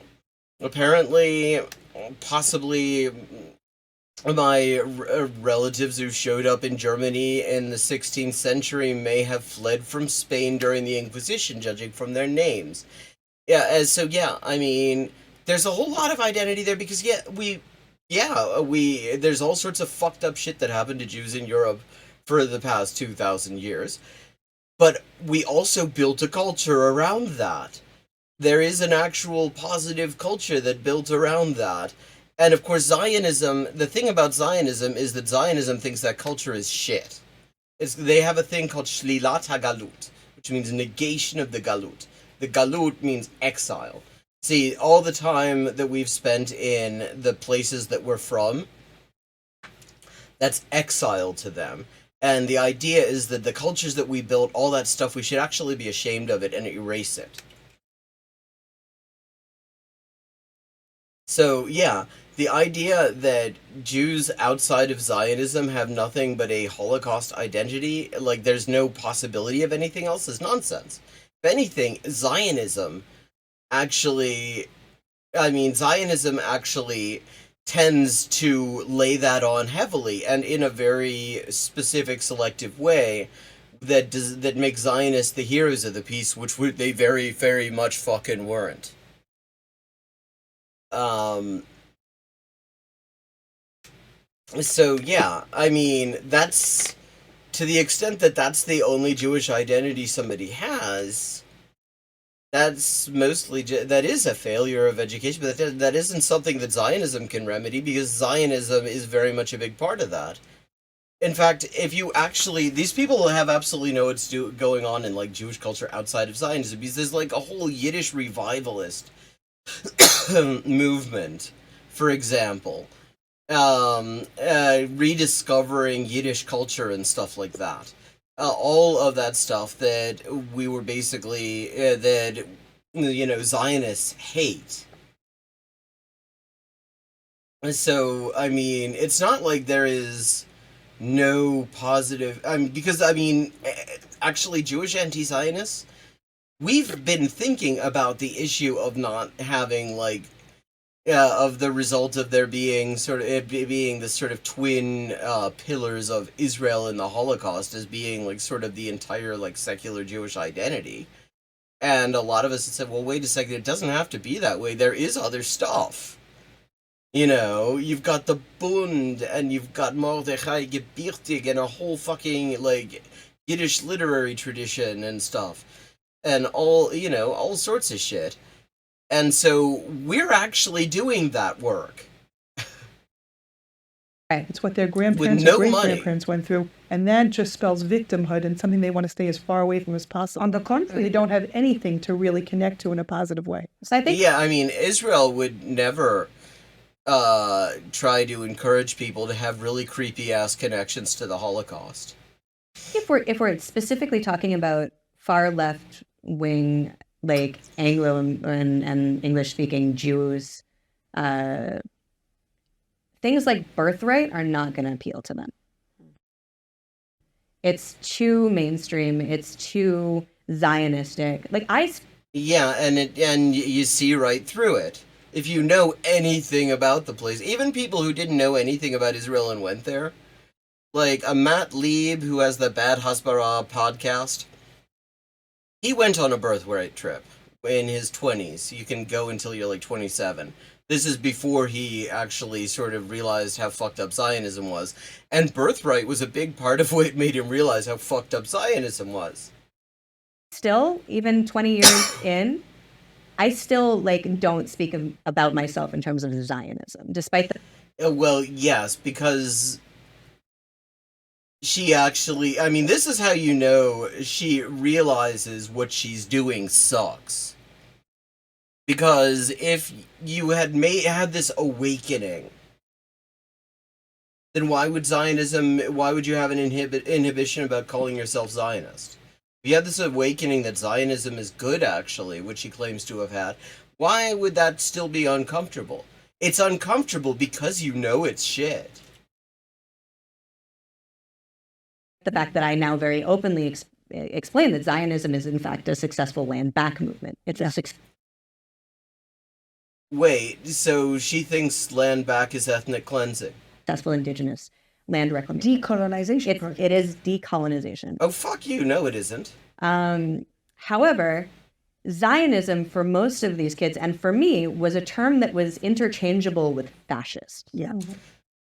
apparently, possibly my relatives who showed up in Germany in the 16th century may have fled from Spain during the Inquisition, judging from their names. Yeah, I mean, there's a whole lot of identity there because, there's all sorts of fucked up shit that happened to Jews in Europe for the past 2,000 years. But we also built a culture around that. There is an actual positive culture that built around that. And of course, Zionism, the thing about Zionism is that Zionism thinks that culture is shit. They have a thing called Shlilat HaGalut, which means negation of the Galut. The Galut means exile. See, all the time that we've spent in the places that we're from, that's exile to them. And the idea is that the cultures that we built, all that stuff, we should actually be ashamed of it and erase it. So, yeah, the idea that Jews outside of Zionism have nothing but a Holocaust identity, like there's no possibility of anything else, is nonsense. If anything, Zionism actually tends to lay that on heavily and in a very specific, selective way that makes Zionists the heroes of the peace, which they very, very much fucking weren't. So, yeah, I mean, that's, to the extent that that's the only Jewish identity somebody has, that's mostly, that is a failure of education, but that isn't something that Zionism can remedy, because Zionism is very much a big part of that. In fact, if you actually, these people have absolutely know what's going on in, like, Jewish culture outside of Zionism, because there's, like, a whole Yiddish revivalist movement, for example, rediscovering Yiddish culture and stuff like that. All of that stuff that we were basically, Zionists hate. So, I mean, it's not like there is no positive, actually, Jewish anti-Zionists, we've been thinking about the issue of not having, like, of the result of there being being the sort of twin pillars of Israel and the Holocaust as being, like, sort of the entire, like, secular Jewish identity. And a lot of us have said, well, wait a second, it doesn't have to be that way. There is other stuff. You've got the Bund, and you've got Mordechai Gebirtig, and a whole fucking, like, Yiddish literary tradition and stuff. And all sorts of shit. And so we're actually doing that work. It's what their grandparents With no or great-grandparents went through. And that just spells victimhood and something they want to stay as far away from as possible. On the contrary, they don't have anything to really connect to in a positive way. So I think, yeah, I mean, Israel would never try to encourage people to have really creepy-ass connections to the Holocaust. if we're specifically talking about far left wing, like Anglo and English speaking Jews, things like birthright are not going to appeal to them. It's too mainstream. It's too Zionistic. Yeah, and you see right through it. If you know anything about the place, even people who didn't know anything about Israel and went there, like a Matt Lieb, who has the Bad Hasbara podcast, he went on a birthright trip in his 20s. You can go until you're like 27. This is before he actually sort of realized how fucked up Zionism was. And Birthright was a big part of what made him realize how fucked up Zionism was. Still, even 20 years in, I still like don't speak about myself in terms of Zionism, despite the Well, yes, because she actually, I mean, this is how you know she realizes what she's doing sucks. Because if you had had this awakening, then why would you have an inhibition about calling yourself Zionist? If you had this awakening that Zionism is good, actually, which he claims to have had, why would that still be uncomfortable? It's uncomfortable because you know it's shit. fact that I now very openly explain that Zionism is in fact a successful land back movement. It's a Wait, so she thinks land back is ethnic cleansing? successful indigenous land reclamation. Decolonization. It is decolonization. Oh, fuck you, no it isn't. However, Zionism for most of these kids, and for me, was a term that was interchangeable with fascist. Yeah.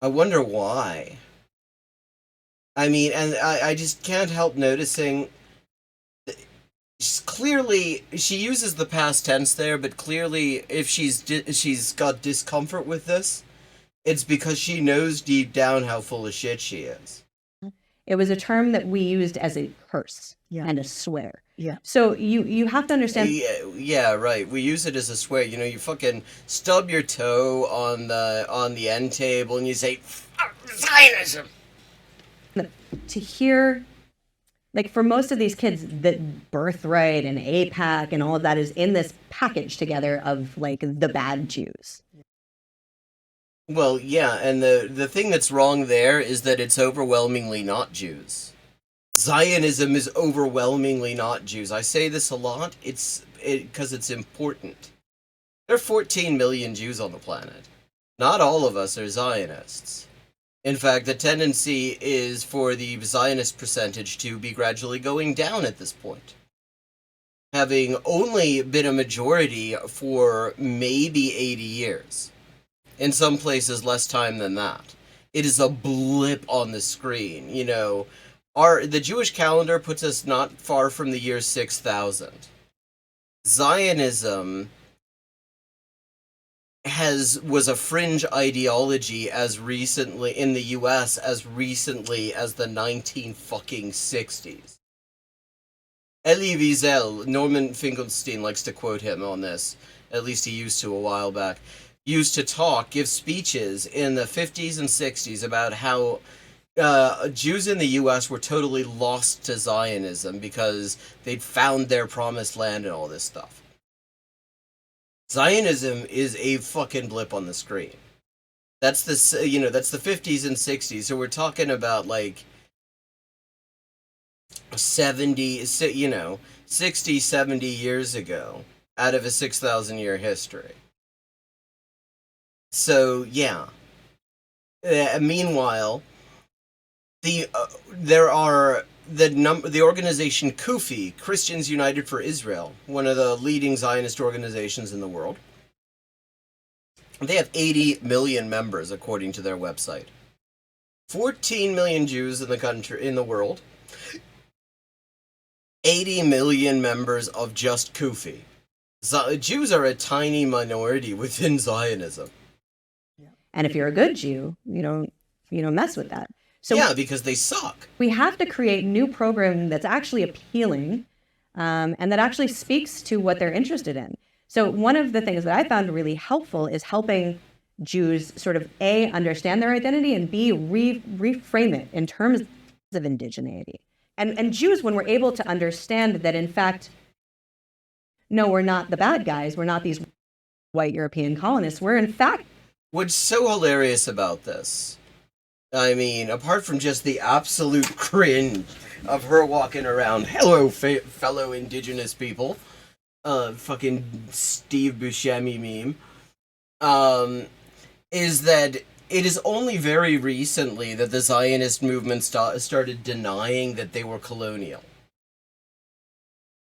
I wonder why. I mean, and I just can't help noticing, clearly, she uses the past tense there, but clearly, if she's got discomfort with this, it's because she knows deep down how full of shit she is. It was a term that we used as a curse Yeah. and a swear. Yeah. So you have to understand. Yeah, right. We use it as a swear. You know, you fucking stub your toe on the end table and you say, "Fuck Zionism." To hear, like for most of these kids, that Birthright and APAC and all of that is in this package together of like the bad Jews. Well, yeah, and the thing that's wrong there is that it's overwhelmingly not Jews. Zionism is overwhelmingly not Jews. I say this a lot. Because it's important. There are 14 million Jews on the planet. Not all of us are Zionists. In fact, the tendency is for the Zionist percentage to be gradually going down at this point. Having only been a majority for maybe 80 years. In some places, less time than that. It is a blip on the screen, you know. The Jewish calendar puts us not far from the year 6000. Zionism was a fringe ideology as recently in the US as recently as the 1960s. Elie Wiesel, Norman Finkelstein likes to quote him on this, at least he used to a while back, used to give speeches in the 50s and 60s about how Jews in the US were totally lost to Zionism because they'd found their promised land and all this stuff. Zionism is a fucking blip on the screen. That's the 50s and 60s. So we're talking about like 60, 70 years ago out of a 6,000-year history. So, yeah. Meanwhile, the organization CUFI, Christians United for Israel, one of the leading Zionist organizations in the world. They have 80 million members, according to their website. 14 million Jews in the world. 80 million members of just CUFI. Jews are a tiny minority within Zionism. And if you're a good Jew, you don't mess with that. So yeah, because they suck. We have to create new programming that's actually appealing and that actually speaks to what they're interested in. So one of the things that I found really helpful is helping Jews sort of A, understand their identity, and B, reframe it in terms of indigeneity. And Jews, when we're able to understand that, in fact, no, we're not the bad guys, we're not these white European colonists, we're in fact... What's so hilarious about this, I mean, apart from just the absolute cringe of her walking around, hello, fellow indigenous people, fucking Steve Buscemi meme, is that it is only very recently that the Zionist movement started denying that they were colonial.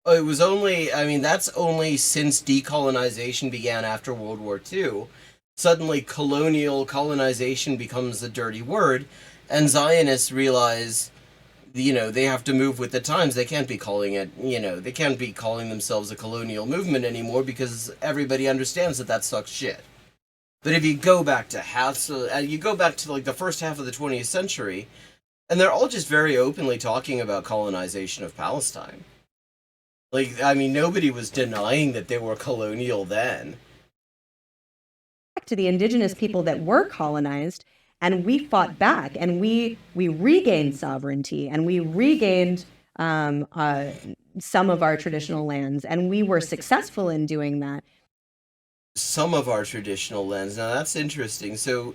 It was only, I mean, that's only since decolonization began after World War II suddenly colonization becomes a dirty word, and Zionists realize, they have to move with the times. They can't be calling it, they can't be calling themselves a colonial movement anymore because everybody understands that sucks shit. But if you go back to like the first half of the 20th century, and they're all just very openly talking about colonization of Palestine. Like, I mean, nobody was denying that they were colonial then. To the indigenous people that were colonized, and we fought back, and we regained sovereignty, and we regained some of our traditional lands, and we were successful in doing that. Some of our traditional lands. Now that's interesting. So,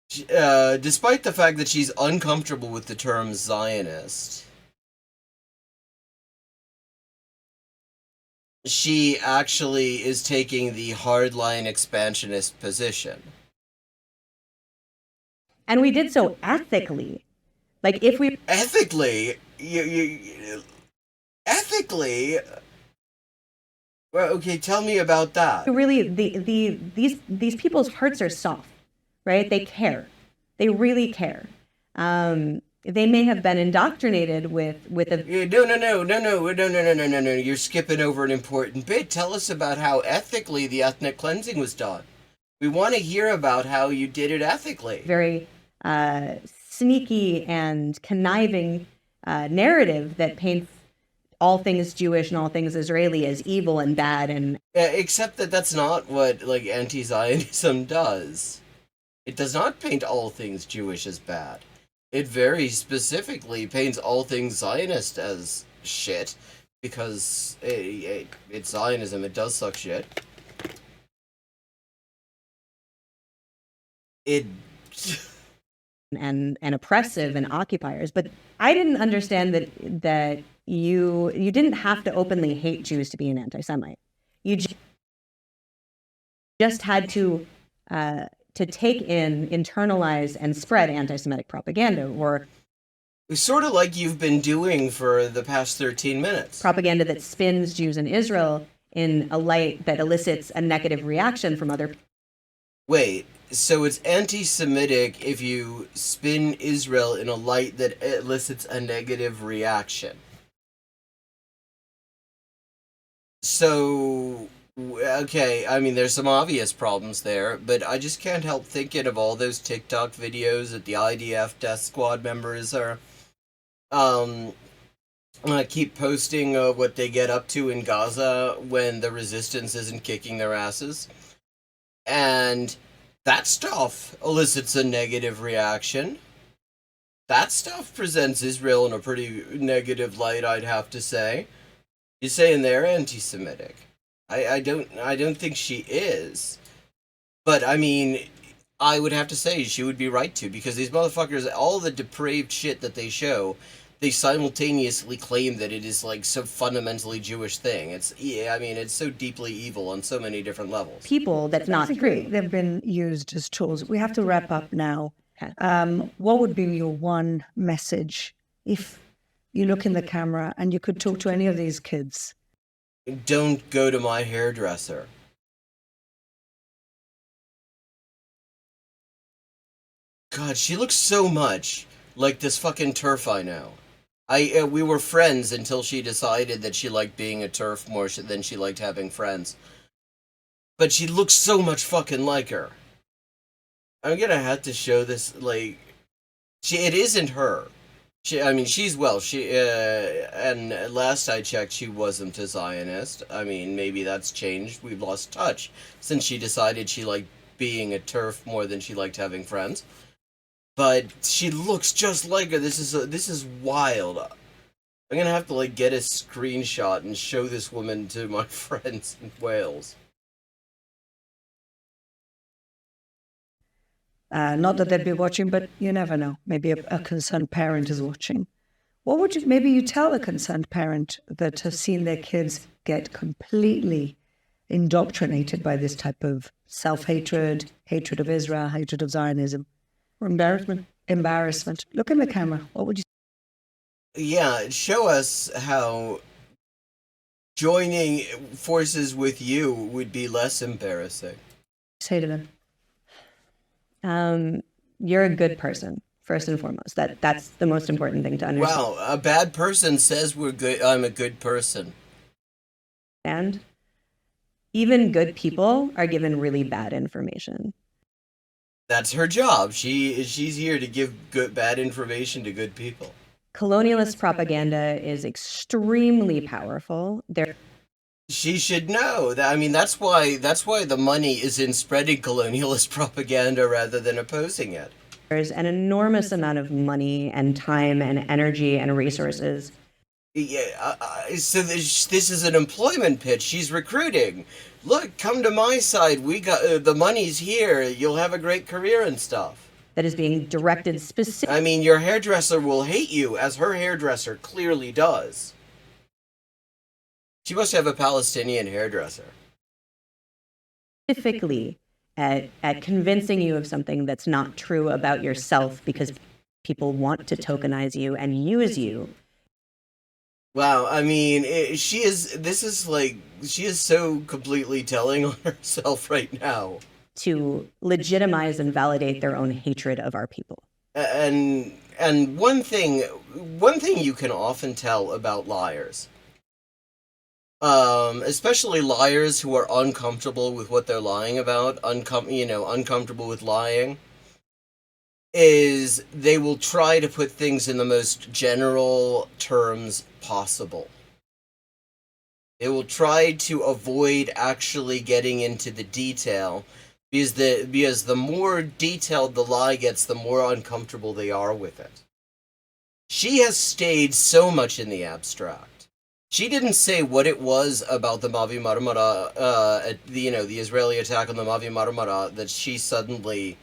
despite the fact that she's uncomfortable with the term Zionist, she actually is taking the hardline expansionist position. And we did so ethically. Like, if we... Ethically? Ethically? Well, okay, tell me about that. Really, these people's hearts are soft, right? They care. They really care. They may have been indoctrinated with a... No. You're skipping over an important bit. Tell us about how ethically the ethnic cleansing was done. We want to hear about how you did it ethically. Very sneaky and conniving narrative that paints all things Jewish and all things Israeli as evil and bad, and except that that's not what anti-Zionism does. It does not paint all things Jewish as bad. It very specifically paints all things Zionist as shit, because it's Zionism. It does suck shit. And oppressive and occupiers. But I didn't understand that you didn't have to openly hate Jews to be an anti-Semite. You just had to take in, internalize, and spread anti-Semitic propaganda, or sort of like you've been doing for the past 13 minutes. Propaganda that spins Jews in Israel in a light that elicits a negative reaction from other people. Wait, so it's anti-Semitic if you spin Israel in a light that elicits a negative reaction. So, okay, I mean, there's some obvious problems there, but I just can't help thinking of all those TikTok videos that the IDF Death Squad members are keep posting what they get up to in Gaza when the resistance isn't kicking their asses. And that stuff elicits a negative reaction. That stuff presents Israel in a pretty negative light, I'd have to say. You're saying they're anti-Semitic. I don't think she is. But, I mean, I would have to say she would be right to, because these motherfuckers, all the depraved shit that they show, they simultaneously claim that it is, like, some fundamentally Jewish thing. It's so deeply evil on so many different levels. People, that's not true. They've been used as tools. We have to wrap up now. Okay. What would be your one message if you look in the camera and you could talk to any of these kids? Don't go to my hairdresser. God, she looks so much like this fucking TERF I know. We were friends until she decided that she liked being a TERF more than she liked having friends. But she looks so much fucking like her. I'm gonna have to show this, like... it isn't her. She's and last I checked, she wasn't a Zionist. I mean, maybe that's changed. We've lost touch since she decided she liked being a TERF more than she liked having friends. But she looks just like her. This is wild. I'm gonna have to, like, get a screenshot and show this woman to my friends in Wales. Not that they'd be watching, but you never know. Maybe a concerned parent is watching. What would you, maybe you tell a concerned parent that has seen their kids get completely indoctrinated by this type of self-hatred, hatred of Israel, hatred of Zionism? Or embarrassment. Look in the camera. What would you Yeah, show us how joining forces with you would be less embarrassing. say to them? You're a good person, first and foremost. That's the most important thing to understand. Wow, a bad person says we're good. I'm a good person. And even good people are given really bad information. That's her job. She's here to give bad information to good people. Colonialist propaganda is extremely powerful. She should know that. I mean, that's why the money is in spreading colonialist propaganda rather than opposing it. There's an enormous amount of money and time and energy and resources. Yeah, so this is an employment pitch. She's recruiting. Look, come to my side. We got the money's here. You'll have a great career and stuff. That is being directed specifically. I mean, your hairdresser will hate you, as her hairdresser clearly does. She must have a Palestinian hairdresser. Specifically at convincing you of something that's not true about yourself because people want to tokenize you and use you. Wow, I mean, she is so completely telling on herself right now. To legitimize and validate their own hatred of our people. And one thing you can often tell about liars, especially liars who are uncomfortable with what they're lying about, uncomfortable with lying, is they will try to put things in the most general terms possible. They will try to avoid actually getting into the detail, because the more detailed the lie gets, the more uncomfortable they are with it. She has stayed so much in the abstract. She didn't say what it was about the Mavi Marmara, the Israeli attack on the Mavi Marmara, that she suddenly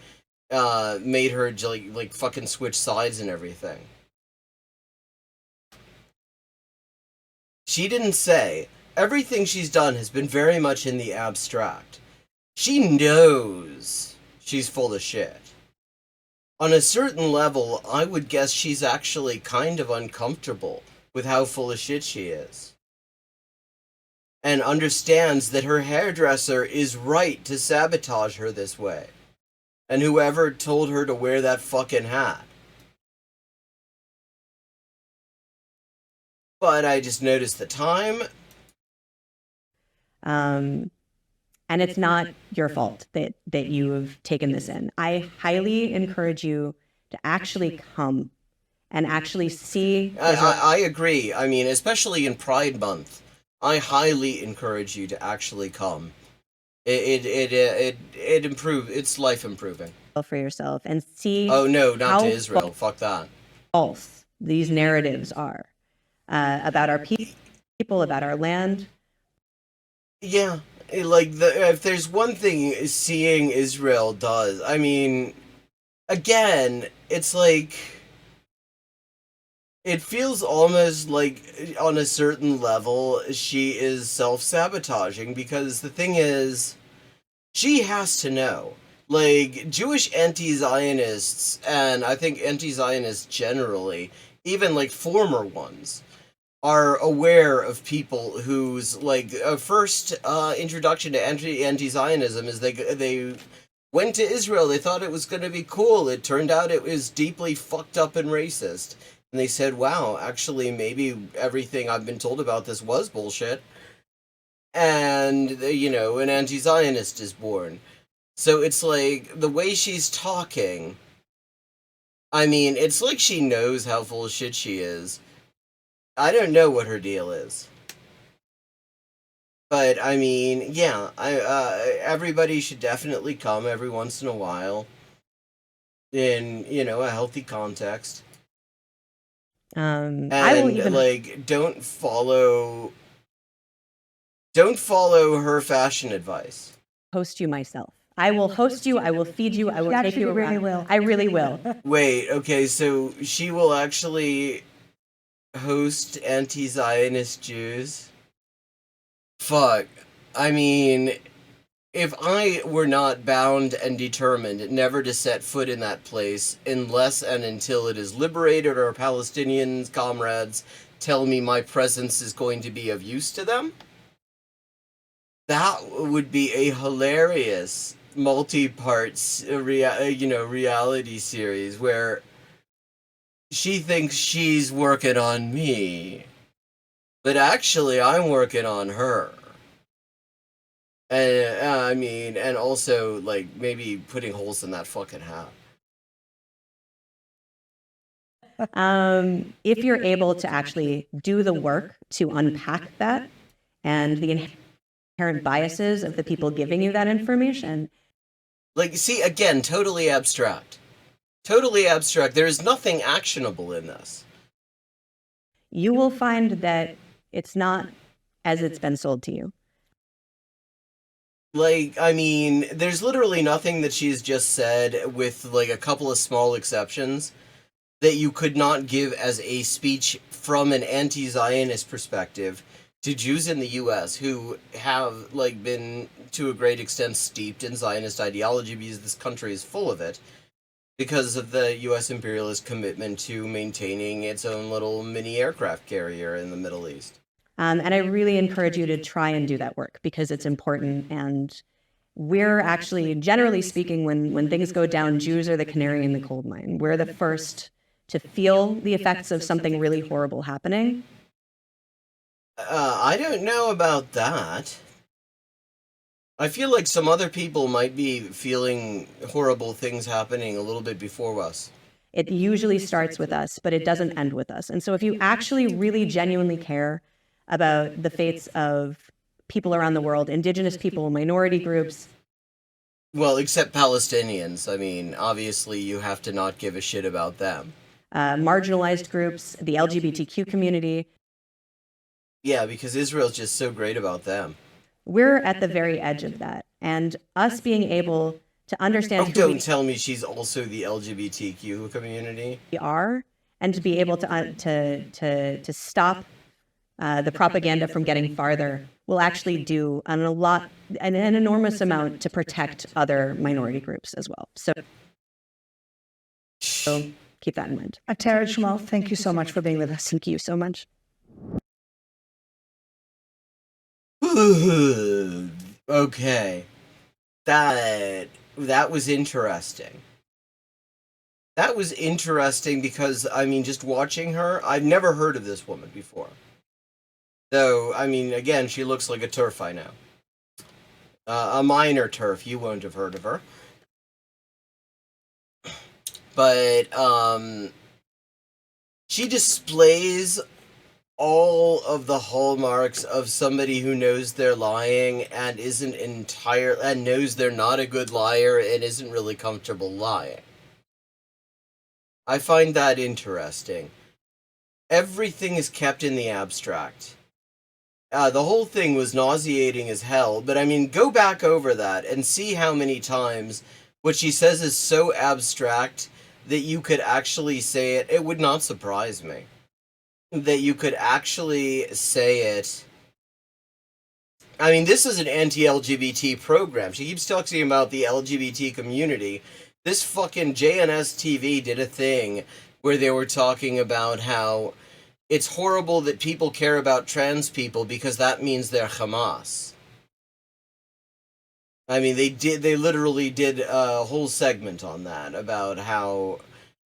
made her like fucking switch sides and everything. She didn't say. Everything she's done has been very much in the abstract. She knows she's full of shit. On a certain level, I would guess she's actually kind of uncomfortable with how full of shit she is. And understands that her hairdresser is right to sabotage her this way. And whoever told her to wear that fucking hat. But I just noticed the time. And it's not your fault that you have taken this in. I highly encourage you to actually come and actually see. I agree. I mean, especially in Pride Month, I highly encourage you to actually come. It improve. It's life improving. For yourself and see. Oh no, not to Israel. Fuck that. False these narratives are about our people, about our land. Yeah, if there's one thing seeing Israel does, I mean, again, it's like, it feels almost like on a certain level she is self-sabotaging, because the thing is, she has to know. Like, Jewish anti-Zionists, and I think anti-Zionists generally, even like former ones, are aware of people whose first introduction to anti-Zionism is they went to Israel. They thought it was going to be cool. It turned out it was deeply fucked up and racist. And they said, wow, actually, maybe everything I've been told about this was bullshit. And, an anti-Zionist is born. So it's like, the way she's talking, I mean, it's like she knows how full of shit she is. I don't know what her deal is. But, I mean, yeah, everybody should definitely come every once in a while in, a healthy context. And, I will even don't follow her fashion advice. Host you myself. I will host you, I will feed you, I will take you around. Really will. I really will. Wait, okay, so she will actually host anti-Zionist Jews? Fuck. I mean, if I were not bound and determined never to set foot in that place unless and until it is liberated or Palestinian comrades tell me my presence is going to be of use to them, that would be a hilarious multi-parts, reality series where she thinks she's working on me, but actually I'm working on her. And and also like maybe putting holes in that fucking hat. If you're able to actually do the work to unpack that and the inherent biases of the people giving you that information. Like, see, again, totally abstract. Totally abstract. There is nothing actionable in this. You will find that it's not as it's been sold to you. Like, I mean, there's literally nothing that she's just said, with like a couple of small exceptions, that you could not give as a speech from an anti-Zionist perspective to Jews in the U.S. who have like been to a great extent steeped in Zionist ideology because this country is full of it, because of the U.S. imperialist commitment to maintaining its own little mini aircraft carrier in the Middle East. And I really encourage you to try and do that work because it's important. And we're actually, generally speaking, when things go down, Jews are the canary in the coal mine. We're the first to feel the effects of something really horrible happening. I don't know about that. I feel like some other people might be feeling horrible things happening a little bit before us. It usually starts with us, but it doesn't end with us. And so if you actually really genuinely care about the fates of people around the world, indigenous people, minority groups. Well, except Palestinians. I mean, obviously you have to not give a shit about them. Marginalized groups, the LGBTQ community. Yeah, because Israel's just so great about them. We're at the very edge of that. And us being able to understand who don't tell me she's also the LGBTQ community. We are, and to be able to stop the propaganda from getting farther will actually do an enormous amount to protect other minority groups as well. So keep that in mind. Atara Shmuel, thank you so much for being with us. Thank you so much. Okay. That was interesting. That was interesting because, I mean, just watching her, I've never heard of this woman before. Though, I mean, again, she looks like a TERF I know. A minor TERF, you won't have heard of her. But, she displays all of the hallmarks of somebody who knows they're lying and and knows they're not a good liar and isn't really comfortable lying. I find that interesting. Everything is kept in the abstract. The whole thing was nauseating as hell, but I mean, go back over that and see how many times what she says is so abstract that you could actually say it. It would not surprise me that you could actually say it. I mean, this is an anti-LGBT program. She keeps talking about the LGBT community. This fucking JNS TV did a thing where they were talking about how it's horrible that people care about trans people because that means they're Hamas. I mean, they literally did a whole segment on that, about how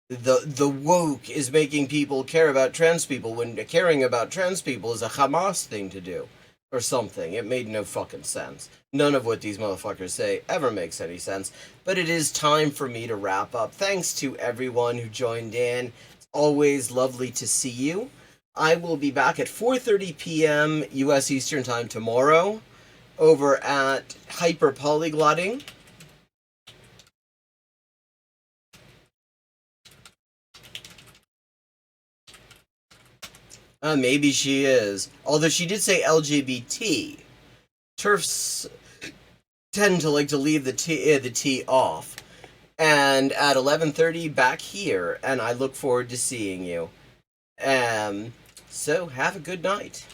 the woke is making people care about trans people when caring about trans people is a Hamas thing to do, or something. It made no fucking sense. None of what these motherfuckers say ever makes any sense, but it is time for me to wrap up. Thanks to everyone who joined in. It's always lovely to see you. I will be back at 4:30 p.m. U.S. Eastern Time tomorrow over at Hyperpolyglotting. Maybe she is. Although she did say LGBT. TERFs tend to like to leave the T off. And at 11:30 back here, and I look forward to seeing you. So have a good night.